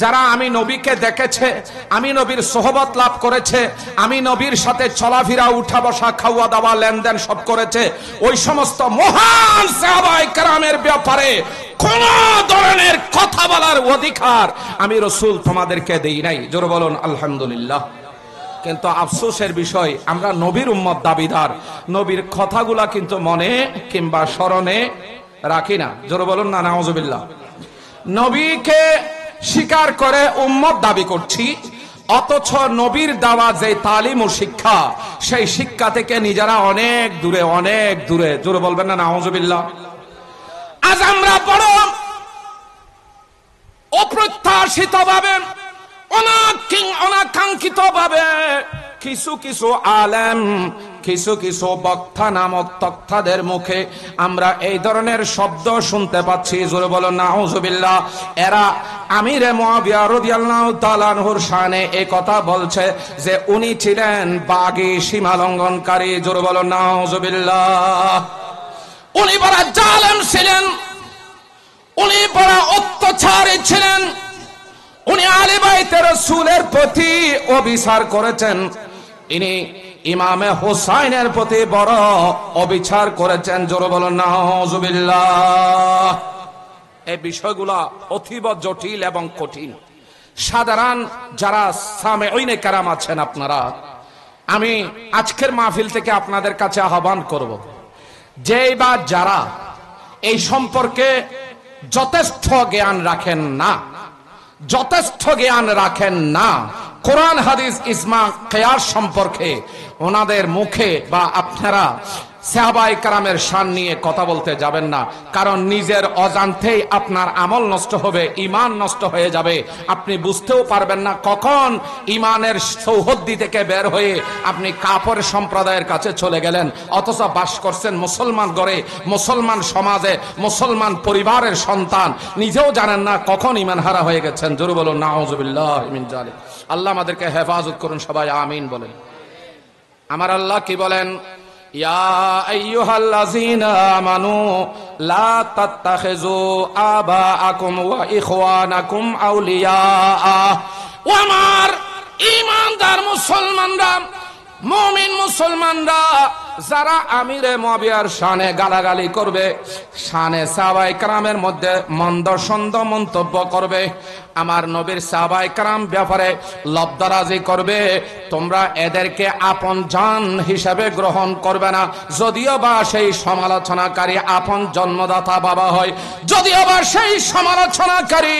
যারা আমি নবীকে দেখেছে, আমি নবীর সোহবত লাভ করেছে, আমি নবীর সাথে চলাফেরা, উঠা বসা, খাওয়া দাওয়া, লেনদেন সব করেছে, ওই সমস্ত মহান সাহাবায়ে কেরামের ব্যাপারে কোন ধরনের কথা বলার অধিকার আমি রাসূল তোমাদেরকে দেই নাই। জোরে বলুন আলহামদুলিল্লাহ। কিন্তু আফসোসের বিষয়, আমরা নবীর উম্মত দাবিদার, নবীর কথাগুলা কিন্তু মনে কিংবা স্মরণে রাখি না। জোরে বলুন না নাউজুবিল্লাহ। নবীকে স্বীকার করে উম্মত দাবি করছি, অথচ নবীর দেওয়া যে তালিম ও শিক্ষা, সেই শিক্ষা থেকে নিজেরা অনেক দূরে, অনেক দূরে। জোরে বলবেন না নাউজুবিল্লাহ। আজ আমরা বড় অপ্রত্যাশিত ভাবে, অনাকাঙ্ক্ষিত ভাবে কিছু কিছু আলেম, কিছু কিছু বক্তা নামক তক্তাদের মুখে আমরা এই ধরনের শব্দ শুনতে পাচ্ছি। জোরে বলো নাউজুবিল্লাহ। এরা আমিরে মুআবিয়া রাদিয়াল্লাহু তাআলা আনহুর শানে এই কথা বলছে যে উনি ছিলেন বাগী, সীমা লঙ্ঘনকারী। জোরে বলো নাউজুবিল্লাহ। উনি বড় জালেম ছিলেন, উনি বড় অত্যাচারী ছিলেন, উনি আলে বাইতে রাসূলের প্রতি অবিচার করেছেন, ইনি ইমামে হুসাইনের প্রতি বড় অবিচার করেছেন। জোরে বলুন নাউজুবিল্লাহ। এই বিষয়গুলো অতীব জটিল এবং কঠিন। সাধারণ যারা সামেঈনে কেরাম আছেন আপনারা, আমি আজকের মাহফিল থেকে আপনাদের কাছে আহ্বান করব, যেই বা যারা এই সম্পর্কে যথেষ্ট জ্ঞান রাখেন না, যথেষ্ট জ্ঞান রাখেন না কোরআন, হাদিস, ইজমা, কিয়াস সম্পর্কে, ওনাদের মুখে বা আপনারা সাহাবায়ে কেরামের শান নিয়ে কথা বলতে যাবেন না। কারণ নিজের অজান্তেই আপনার আমল নষ্ট হবে, ঈমান নষ্ট হয়ে যাবে। আপনি বুঝতেও পারবেন না কখন ঈমানের সৌহদ্দি থেকে বের হয়ে আপনি কাফের সম্প্রদায়ের কাছে চলে গেলেন, অথচ বাস করছেন মুসলমান ঘরে, মুসলমান সমাজে, মুসলমান পরিবারের সন্তান, নিজেও জানেন না কখন ঈমান হারা হয়ে গেছেন। জোরে বলুন নাউজুবিল্লাহি মিন যালিক। আল্লাহ আমাদেরকে হেফাজত করুন, সবাই আমিন বলেন। আমার আল্লাহ কি বলেন? ইয়া আইয়ুহাল্লাযীনা আমানু লা তাত্তাখিযু আবাআকুম ওয়া ইখওয়ানাকুম আউলিয়া। ও আমার ঈমানদার মুসলমানরা, মুমিন মুসলমানরা, যারা আমিরে মুআবিয়ার শানে গালাগালি করবে, শানে সাহাবায়ে কেরামের মধ্যে মন্দ সন্দ মন্তব্য করবে, আমার নবীর সাহাবায়ে কেরাম ব্যাপারে লব্ধরাজি করবে, তোমরা এদেরকে আপন জান হিসেবে গ্রহণ করবে না, যদিও বা সেই সমালোচনাকারী আপন জন্মদাতা বাবা হয়, যদিও বা সেই সমালোচনাকারী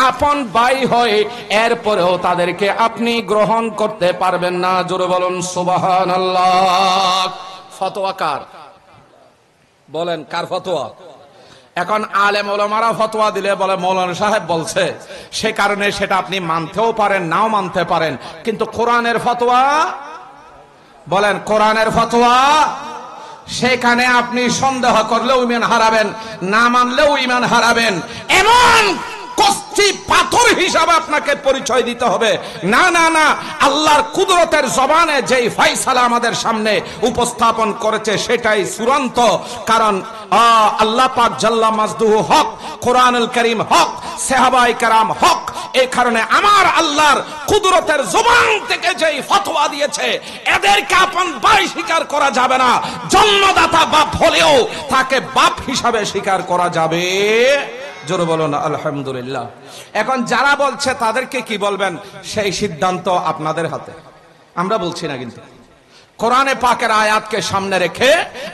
আপন ভাই হয়, এরপরেও তাদেরকে আপনি গ্রহণ করতে পারবেন না। জোরে বলুন সুবহানাল্লাহ। ফতোয়া কার? বলেন কার ফতোয়া? এখন আলেম ওলামারা ফতোয়া দিলে বলে মৌলানা সাহেব বলছে, সে কারণে সেটা আপনি মানতেও পারেন, নাও মানতে পারেন, কিন্তু কোরআনের ফতোয়া, বলেন কোরআনের ফতোয়া, সেখানে আপনি সন্দেহ করলেও ঈমান হারাবেন, না মানলেও ঈমান হারাবেন। এমন কষ্টি পাথর হিসাবে আপনাকে পরিচয় দিতে হবে। না না না, আল্লাহর কুদরতের জবানে যেই ফয়সালা আমাদের সামনে উপস্থাপন করেছে সেটাই চূড়ান্ত। কারণ আল্লাহ পাক জাল্লা মাজদুহু হক, কোরআনুল কারীম হক, সাহাবায়ে কেরাম হক। এই কারণে আমার আল্লাহর কুদরতের জবান থেকে যেই ফতোয়া দিয়েছে, এদেরকে আপন ভাই স্বীকার করা যাবে না। জন্মদাতা বাপ হলেও তাকে বাপ হিসাবে স্বীকার করা যাবে। জোরে বলুন আলহামদুলিল্লাহ। এখন যারা বলছে তাদেরকে কি বলবেন, সেই সিদ্ধান্ত আপনাদের হাতে, আমরা বলছি না। কিন্তু কোরআনে পাকের আয়াতকে সামনে রেখে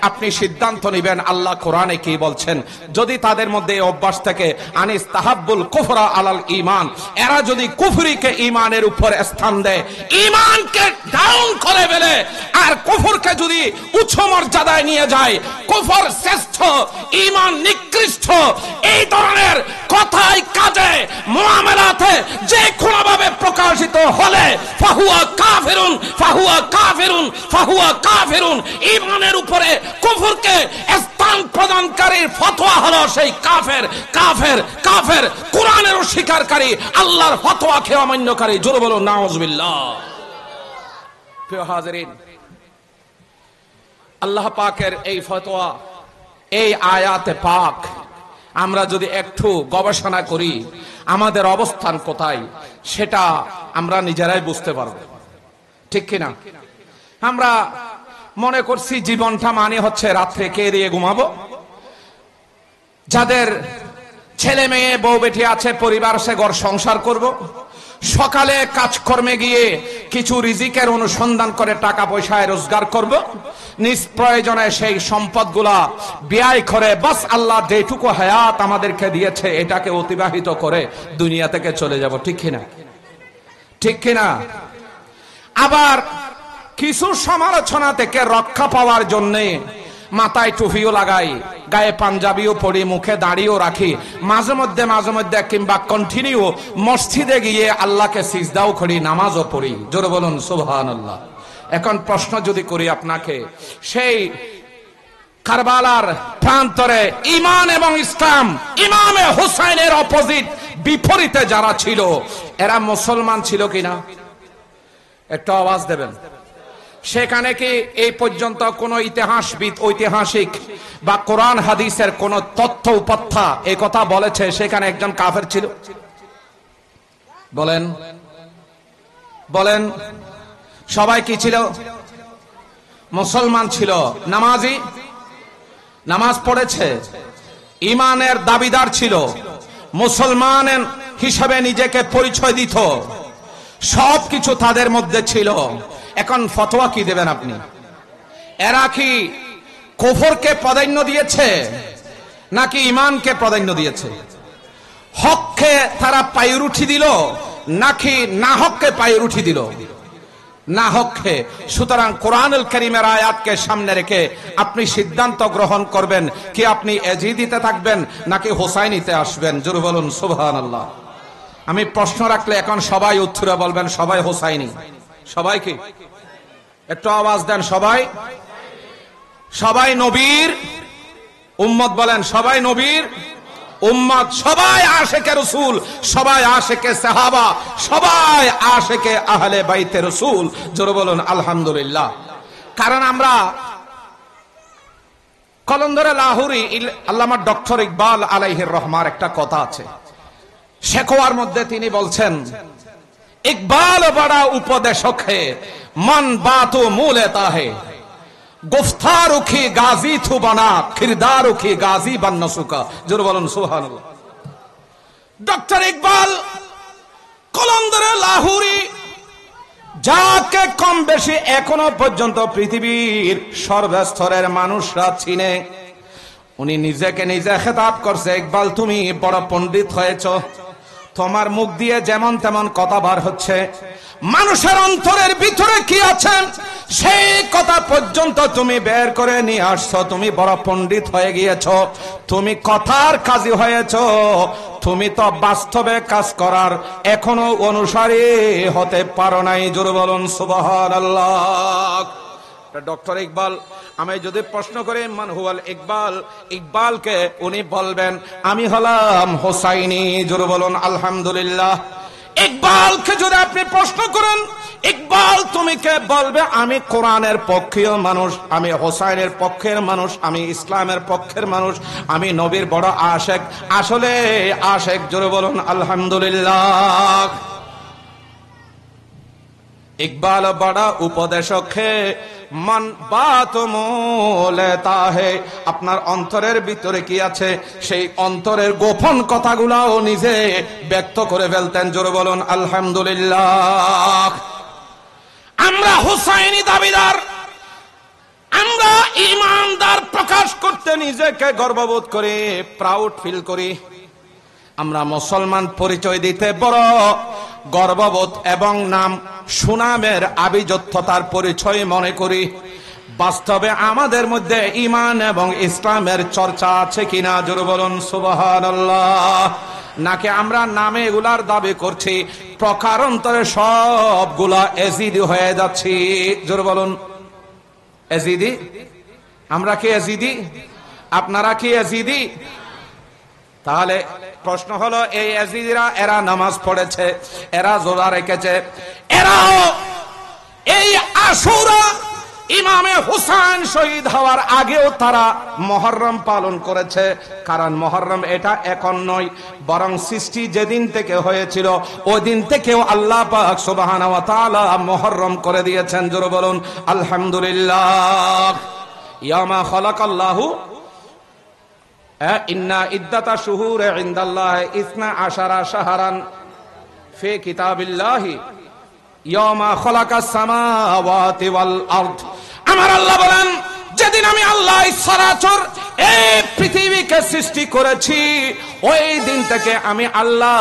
আপনি সিদ্ধান্ত নেবেন আল্লাহ কোরআনে কি বলছেন। যদি তাদের মধ্যে এই অভ্যাস থেকে আনিস তাহাব্বুল কুফরা আলাল ঈমান, এরা যদি কুফরিকে ঈমানের উপর স্থান দেয়, ঈমানকে ডাউন করে ফেলে, আর কুফরকে যদি উচ্চ মর্যাদায় নিয়ে যায়, কুফর শ্রেষ্ঠ, ঈমান নিকৃষ্ট, এই ধরনের কথায় কাজে মুআমালাতে যে কোনোভাবে প্রকাশিত হলে ফাহুয়া কাফিরুন, ফাহুয়া কাফিরুন, ফাহুয়া কাফিরুন। ঈমানের উপরে কুফরকে স্থান প্রদানকারীর ফতোয়া হলো সেই কাফের, কাফের, কাফের। কোরআনের অস্বীকারী, আল্লাহর ফতোয়াকে অমান্যকারী। জোরে বলুন নাউজুবিল্লাহ। প্রিয় হাজিরিন, আল্লাহ পাকের এই ফতোয়া, এই আয়াতে পাক আমরা যদি একটু গবেষণা করি, আমাদের অবস্থান কোথায় সেটা আমরা নিজেরাই বুঝতে পারব, ঠিক কিনা? আমরা মনে করছি জীবনটা মানে হচ্ছে রাত্রে খেয়ে দিয়ে ঘুমাবো, যাদের ছেলে মেয়ে বউ বেটি আছে, পরিবার আছে, ঘর সংসার করব, সকালে কাজকর্মে গিয়ে কিছু রিজিকের অনুসন্ধান করে টাকা পয়সায় রোজগার করব, নিজ প্রয়োজনে সেই সম্পদগুলা ব্যয় করে বাস আল্লাহ যেটুকু হায়াত আমাদেরকে দিয়েছে এটাকে অতিবাহিত করে দুনিয়া থেকে চলে যাব, ঠিক কিনা? ঠিক কিনা? আবার কিছু সমালোচনা থেকে রক্ষা পাওয়ার জন্য মাথায় টুপিও লাগাই, গায়ে পাঞ্জাবিও পরি, মুখে দাড়িও রাখি, মাঝে মধ্যে কিংবা কন্টিনিউ মসজিদে গিয়ে আল্লাহকে সিজদাও করি, নামাজও পড়ি। জোরে বলুন সুবহানাল্লাহ। এখন প্রশ্ন যদি করি আপনাকে, সেই কারবালার প্রান্তরে ঈমান এবং ইসলাম, ইমামে হুসাইনের অপোজিট, বিপরীতে যারা ছিল, এরা মুসলমান ছিল কিনা? একটু আওয়াজ দেবেন। সেখানে কি এই পর্যন্ত কোন ইতিহাসবিদ, ঐতিহাসিক বা কোরআন হাদিসের কোন তথ্য উপাত্তা এই কথা বলেছে সেখানে একজন কাফের ছিল? বলেন বলেন। সবাই কি ছিল? মুসলমান ছিল, নামাজি, নামাজ পড়েছে, ঈমানের দাবিদার ছিল, মুসলমান হিসাবে নিজেকে পরিচয় দিত, সবকিছু তাদের মধ্যে ছিল। এখন ফতোয়া কি দেবেন আপনি? এরা কি কুফরকে প্রাধান্য দিয়েছে নাকি ঈমানকে প্রাধান্য দিয়েছে? হককে তারা পায়ুরুঠি দিল নাকি না হককে পায়ুরুঠি দিল? না হককে। সুতরাং কোরআনুল কারীমের আয়াতকে সামনে রেখে আপনি সিদ্ধান্ত গ্রহণ করবেন কি আপনি এজিদিতে থাকবেন নাকি হোসাইনিতে আসবেন। জোরে বলুন সুবহানাল্লাহ। আমি প্রশ্ন রাখলে এখন সবাই উত্তরে বলবেন সবাই হোসাইনি। সবাই কি? একটু আওয়াজ দেন। সবাই, সবাই নবীর উম্মত। বলেন সবাই নবীর উম্মত, সবাই আশিকে রাসূল, সবাই আশিকে সাহাবা, সবাই আশিকে আহলে বাইতে রাসূল। জোরে বলুন আলহামদুলিল্লাহ। কারণ আমরা কলন্দরে লাহোরি আল্লামা ডক্টর ইকবাল আলাইহির রহমার একটা কথা আছে, শেখোয়ার মধ্যে তিনি বলছেন, इकबाल बड़ा उपदेशक है, मन बातों मुंह लेता है, गुफ्तार की गाजी थू बना, किरदार की गाजी बन न सुका। जोर बोलन सुभान अल्लाह। डॉक्टर इकबाल কলন্দরে লাহুরি, যাকে কম বেশি এখনো পর্যন্ত পৃথিবীর সর্বস্তরের মানুষরা চিনে, উনি নিজেকে নিজে খেতাব করছে, ইকবাল তুমি বড় পণ্ডিত হয়েছ, তোমার মুখ দিয়ে যেমন তেমন কথা বার হচ্ছে, মানুষের অন্তরের ভিতরে কি আছে সেই কথা পর্যন্ত তুমি বের করে নিয়ে আসছো, তুমি বড় পণ্ডিত হয়ে গিয়েছ, তুমি কথার কাজী হয়েছ, তুমি তো বাস্তবে কাজ করার এখনো অনুসারী হতে পারো নাই। জোরে বলুন সুবহানাল্লাহ। ডক্টর ইকবাল, আমি যদি প্রশ্ন করি মান হুয়াল ইকবাল, ইকবালকে উনি বলবেন আমি হলাম হোসাইনি। জোরে বলুন আলহামদুলিল্লাহ। ইকবালকে যদি আপনি প্রশ্ন করেন ইকবাল তুমি কে, বলবে আমি কোরআনের পক্ষের মানুষ, আমি হোসাইনের পক্ষের মানুষ, আমি ইসলামের পক্ষের মানুষ, আমি নবীর বড় আশেক। আসলে আশেক। জোরে বলুন আলহামদুলিল্লাহ। इकबाल बड़ा उपदेशक है मन बात लेता है। আপনার অন্তরের ভিতরে কি আছে সেই অন্তরের গোপন কথাগুলোও নিজে ব্যক্ত করে ফেলতেন। জোরে বলুন আলহামদুলিল্লাহ। আমরা হুসাইনি দাবিদার, আমরা ঈমানদার প্রকাশ করতে নিজেকে গর্ববোধ করি, প্রাউড ফিল করি। আমরা মুসলমান পরিচয় দিতে বড় গর্ববোধ এবং নাম সুনামের আভিজাত্যতার পরিচয় মনে করি। বাস্তবে আমাদের মধ্যে ঈমান এবং ইসলামের চর্চা আছে কিনা? জোরে বলুন সুবহানাল্লাহ। নাকি আমরা নামে এগুলার দাবি করছি, প্রকারান্তরে সবগুলা এজিদি হয়ে যাচ্ছি? জোরে বলুন এজিদি। আমরা কি এজিদি? আপনারা কি এজিদি? তাহলে প্রশ্ন হলো এই এজিদিরা, এরা নামাজ পড়েছে, এরা রোজা রেখেছে, এরাও এই আশুরা ইমামে হুসাইন শহীদ হওয়ার আগেও তারা মুহররম পালন করেছে। কারণ মুহররম এটা এখন নয়, বরং সৃষ্টি যেদিন থেকে হয়েছিল ওই দিন থেকেও আল্লাহ পাক সুবহানাহু ওয়া তাআলা মুহররম করে দিয়েছেন। জোরে বলুন আলহামদুলিল্লাহ। ইয়ামা খালাকাল্লাহু ইন্না ইদ্দাতা শুহুরে ইনদাল্লাহি ইসনা আশারা শাহরান ফি কিতাবিল্লাহি ইয়ামা খালাকাস সামাওয়াতি ওয়াল আরদ। আমার আল্লাহ বলেন যেদিন আমি আল্লাহ সরাচর এই পৃথিবীকে সৃষ্টি করেছি ওই দিন থেকে আমি আল্লাহ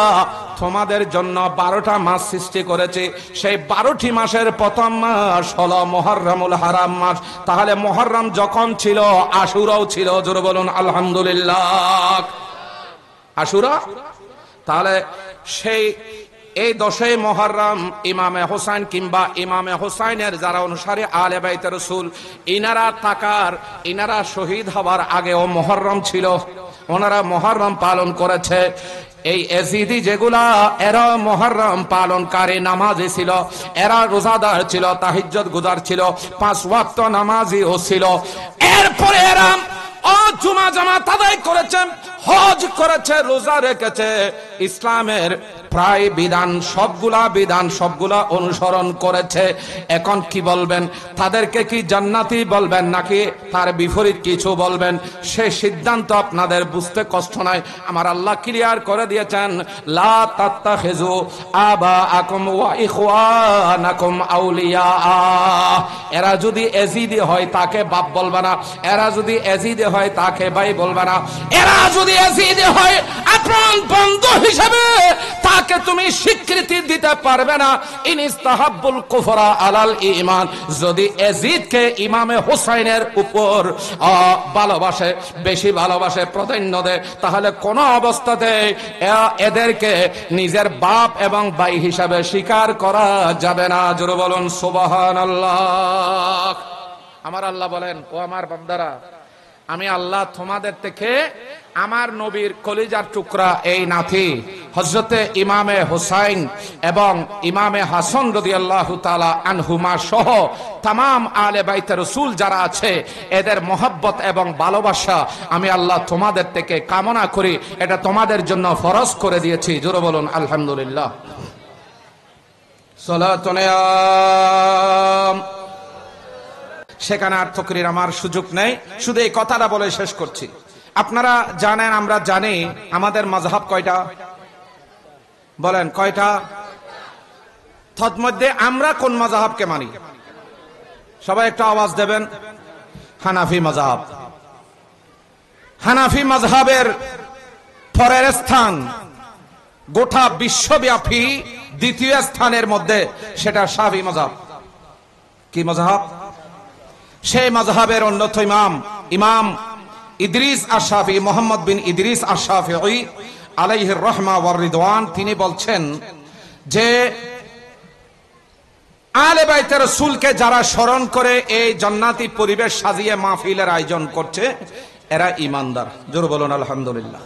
তোমাদের জন্য 12টা মাস সৃষ্টি করেছি। সেই 12টি মাসের প্রথম মাস হলো মুহররমুল হারাম মাস। তাহলে মুহররম যখন ছিল আশুরাও ছিল। জোরে বলুন আলহামদুলিল্লাহ। আশুরা, তাহলে সেই এই 10ই মুহররম ইমামে হোসাইন কিংবা ইমামে হোসাইনের যারা অনুসারী আলে বাইতে রাসূল, ইনারা শহীদ হওয়ার আগেও মুহররম ছিল, ওনারা মুহররম পালন করেছে। এই এজিদি যেগুলা এরা মুহররম পালনকারী নামাজি ছিল, এরা রোজাদার ছিল, তাহাজ্জুদ গুজার ছিল, 5 ওয়াক্ত নামাজিও ছিল। এরপরে এরা জুমা জামাত আদায় করেছে, হজ করেছে, রোজা রেখেছে, ইসলামের প্রায় বিধান সবগুলা অনুসরণ করেছে। এখন কি বলবেন? তাদেরকে কি জান্নাতি বলবেন নাকি তার বিপরীত কিছু বলবেন? সেই সিদ্ধান্ত আপনাদের বুঝতে কষ্ট নাই। আমার আল্লাহ ক্লিয়ার করে দিয়েছেন, লা তাত্তাখিযু আবাআকুম ওয়া ইখওয়ানাকুম আউলিয়া। এরা যদি এজিদি হয় তাকে বাপ বলবে না, এরা যদি এজিদি হয় তাকে ভাই বলবে না, এরা যদি এজিদি হয় আপন বন্ধু হিসেবে তাকে তুমি স্বীকৃতি দিতে পারবে না। ইনিস্তাহাব্বুল কুফরা আলাল ঈমান। যদি এজিদকে ইমামে হুসাইনের উপর ভালোবাসে, বেশি ভালোবাসে, প্রাধান্য দেয়, তাহলে কোন অবস্থাতে এদেরকে নিজের বাপ এবং ভাই হিসাবে স্বীকার করা যাবে না। জোরে বলুন সুবহানাল্লাহ। আমার আল্লাহ বলেন, ও আমার বান্দারা, আমি আল্লাহ তোমাদের থেকে আমার নবীর কলিজার টুকরা এই নাতি হযরতে ইমামে হুসাইন এবং ইমামে হাসান রাদিয়াল্লাহু তাআলা আনহুমা সহ तमाम আলে বাইতে রাসূল যারা আছে এদের মহব্বত এবং ভালোবাসা আমি আল্লাহ তোমাদের থেকে কামনা করি, এটা তোমাদের জন্য ফরজ করে দিয়েছি। জোরে বলুন আলহামদুলিল্লাহ। সালাতুন সেখানে আর তকরীর আমার সুযোগ নেই, শুধু এই কথাটা বলে শেষ করছি। আপনারা জানেন, আমরা জানি আমাদের মাযহাব কয়টা? বলেন কয়টা? তন্মধ্যে আমরা কোন মাযহাবকে মানি? সবাই একটু আওয়াজ দেবেন। হানাফি মাযহাব। হানাফি মাযহাবের পরের স্থান গোটা বিশ্বব্যাপী দ্বিতীয় স্থানের মধ্যে, সেটা শাফি মাযহাব। কি মাযহাব? সেই মাযহাবের অন্যতম ইমাম ইদ্রিস আশ-শাফি, মুহাম্মদ বিন ইদ্রিস আশ-শাফিঈ আলাইহির রাহমা ওয়ার রিদওয়ান, তিনি বলছেন যে আলে বাইতে রাসূলকে যারা স্মরণ করে এই জান্নাতি পরিবেশ সাজিয়ে মাহফিলের আয়োজন করছে, এরা ঈমানদার। জোরে বলুন আলহামদুলিল্লাহ।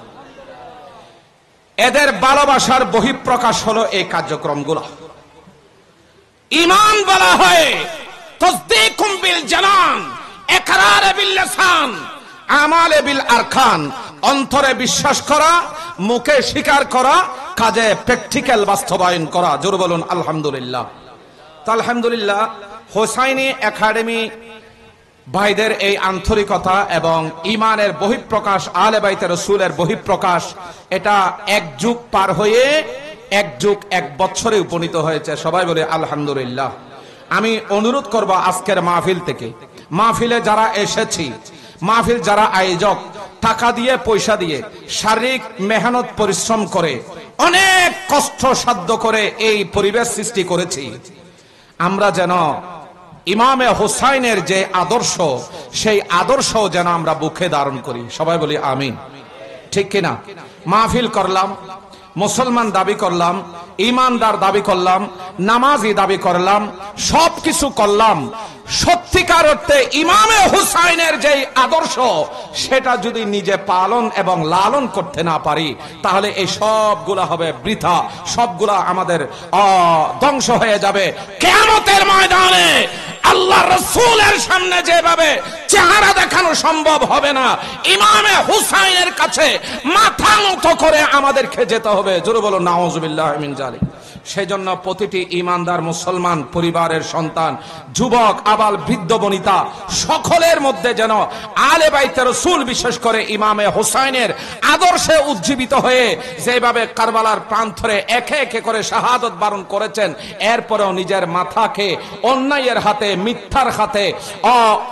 এদের ভালোবাসার বহিঃপ্রকাশ হলো এই কার্যক্রমগুলো। ঈমান বলা হয় তাসদীকুম বিল জানান, ইকরার বিল লিসান, আমালে বিল আরকান। অন্তরে বিশ্বাস করা, মুখে স্বীকার করা, কাজে প্র্যাকটিক্যাল বাস্তবায়ন করা। জোরে বলুন আলহামদুলিল্লাহ। তো আলহামদুলিল্লাহ, হোসাইনী একাডেমি ভাইদের এই আন্তরিকতা এবং ঈমানের বহিঃপ্রকাশ, আলে বাইতে রাসূলের বহিঃপ্রকাশ, এটা এক যুগ পার হয়ে এক যুগ এক বছরে উপনীত হয়েছে। সবাই বলে আলহামদুলিল্লাহ। আমি অনুরোধ করব আজকের মাহফিল থেকে, মাহফিলে যারা এসেছি, মাহফিল যারা আয়োজক, টাকা দিয়ে পয়সা দিয়ে শারীরিক মেহনত পরিশ্রম করে অনেক কষ্ট সাধ্য করে এই পরিবেশ সৃষ্টি করেছি, আমরা যেন ইমামে হোসাইনের যে আদর্শ, সেই আদর্শ যেন আমরা বুকে ধারণ করি। সবাই বলি আমিন। ঠিক কিনা? মাহফিল করলাম, মুসলমান দাবি করলাম, ইমানদার দাবি করলাম, নামাজি দাবি করলাম, সবকিছু করলাম, সত্যিকার অর্থে ইমামে হুসাইনের যে আদর্শ, সেটা যদি নিজে পালন এবং লালন করতে না পারি, তাহলে এই সবগুলা হবে বৃথা, সবগুলা আমাদের ধ্বংস হয়ে যাবে। কিয়ামতের ময়দানে আল্লাহ রাসূলের সামনে যেভাবে চেহারা দেখানো সম্ভব হবে না, ইমামে হুসাইনের কাছে মাথা নত করে আমাদেরকে যেতে হবে। জোরে বলো নাউযুবিল্লাহি মিন যালিক। সেজন্য প্রতিটি ইমানদার মুসলমান পরিবারের সন্তান, যুবক, আবাল, বৃদ্ধ, বনিতা, সকলের মধ্যে যেন আলে বাইতে রাসূল, বিশেষ করে ইমামে হোসাইনের আদর্শে উজ্জীবিত হয়ে যেভাবে কারবালার প্রান্তরে একে একে করে শাহাদত বরণ করেছেন, এরপরেও নিজের মাথাকে অন্যায়ের হাতে, মিথ্যার হাতে,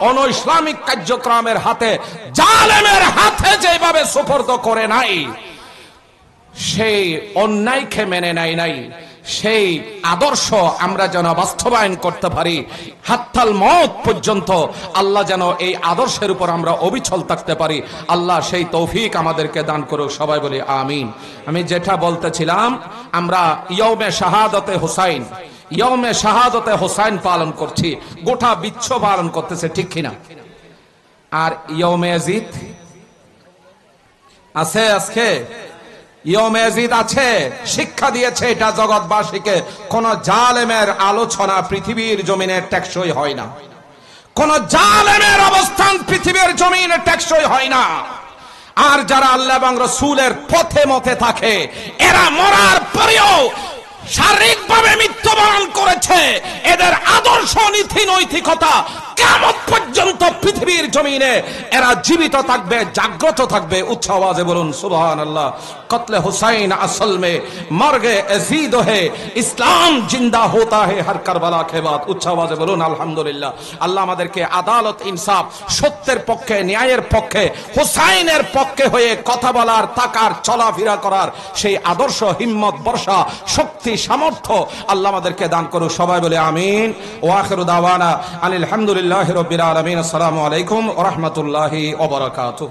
অন ইসলামিক কার্যক্রমের হাতে, জালেমের হাতে যেভাবে সুপর্দ করে নাই, সেই অন্যায়কে মেনে নাই, সেই আদর্শ আমরা যেন বাস্তবায়ন করতে পারি হাত্তাল মওত পর্যন্ত। আল্লাহ যেন এই আদর্শের উপর আমরা অবিচল থাকতে পারি। আল্লাহ সেই তৌফিক আমাদেরকে দান করুক। সবাই বলি আমিন। আমি যেটা বলতেছিলাম, আমরা ইয়ৌমে শাহাদতে হুসাইন, ইয়ৌমে শাহাদতে হুসাইন পালন করছি, গোটা বিশ্ব পালন করতেছে, ঠিক কিনা? আর ইয়ৌমে ইয়াজিদ আছে, আজকে ইয়ৌমে ইয়াজিদ আছে, শিক্ষা দিয়েছে এটা জগৎবাসীকে। কোন জালেমের আলোচনা পৃথিবীর জমিনে টেকসই হয় না, কোন জালেমের অবস্থান পৃথিবীর জমিনে টেকসই হয় না। আর যারা আল্লাহ এবং রাসূলের পথে মতে থাকে, এরা মরার পরেও শারীরিকভাবে মৃত্যুবরণ করেছে, এদের আদর্শ, নীতি, নৈতিকতা কিয়ামত পর্যন্ত পৃথিবীর জমিনে এরা জীবিত থাকবে, জাগ্রত থাকবে। উচ্চ আওয়াজে বলুন সুবহানাল্লাহ। কতলে হুসাইন আসল মে মর্গে यजीद है, ইসলাম জিন্দা होता है हर करबला के बाद। উচ্চ আওয়াজে বলুন আলহামদুলিল্লাহ। আল্লাহ আমাদেরকে আদালত, ইনসাফ, সত্যের পক্ষে, ন্যায়ের পক্ষে, হুসাইনের পক্ষে হয়ে কথা বলার, তাকার, চলাফেরা করার সেই আদর্শ, হিম্মত, বর্ষা, শক্তি, সামর্থ্য আল্লাহ আমাদেরকে দান করুক। সবাই বলে আমিন। ওয়া আখিরু দাওয়ানা আলহামদুলিল্লাহি রাব্বিল আলামিন। আসসালামু আলাইকুম ওয়া রাহমাতুল্লাহি ওয়া বারাকাতুহু।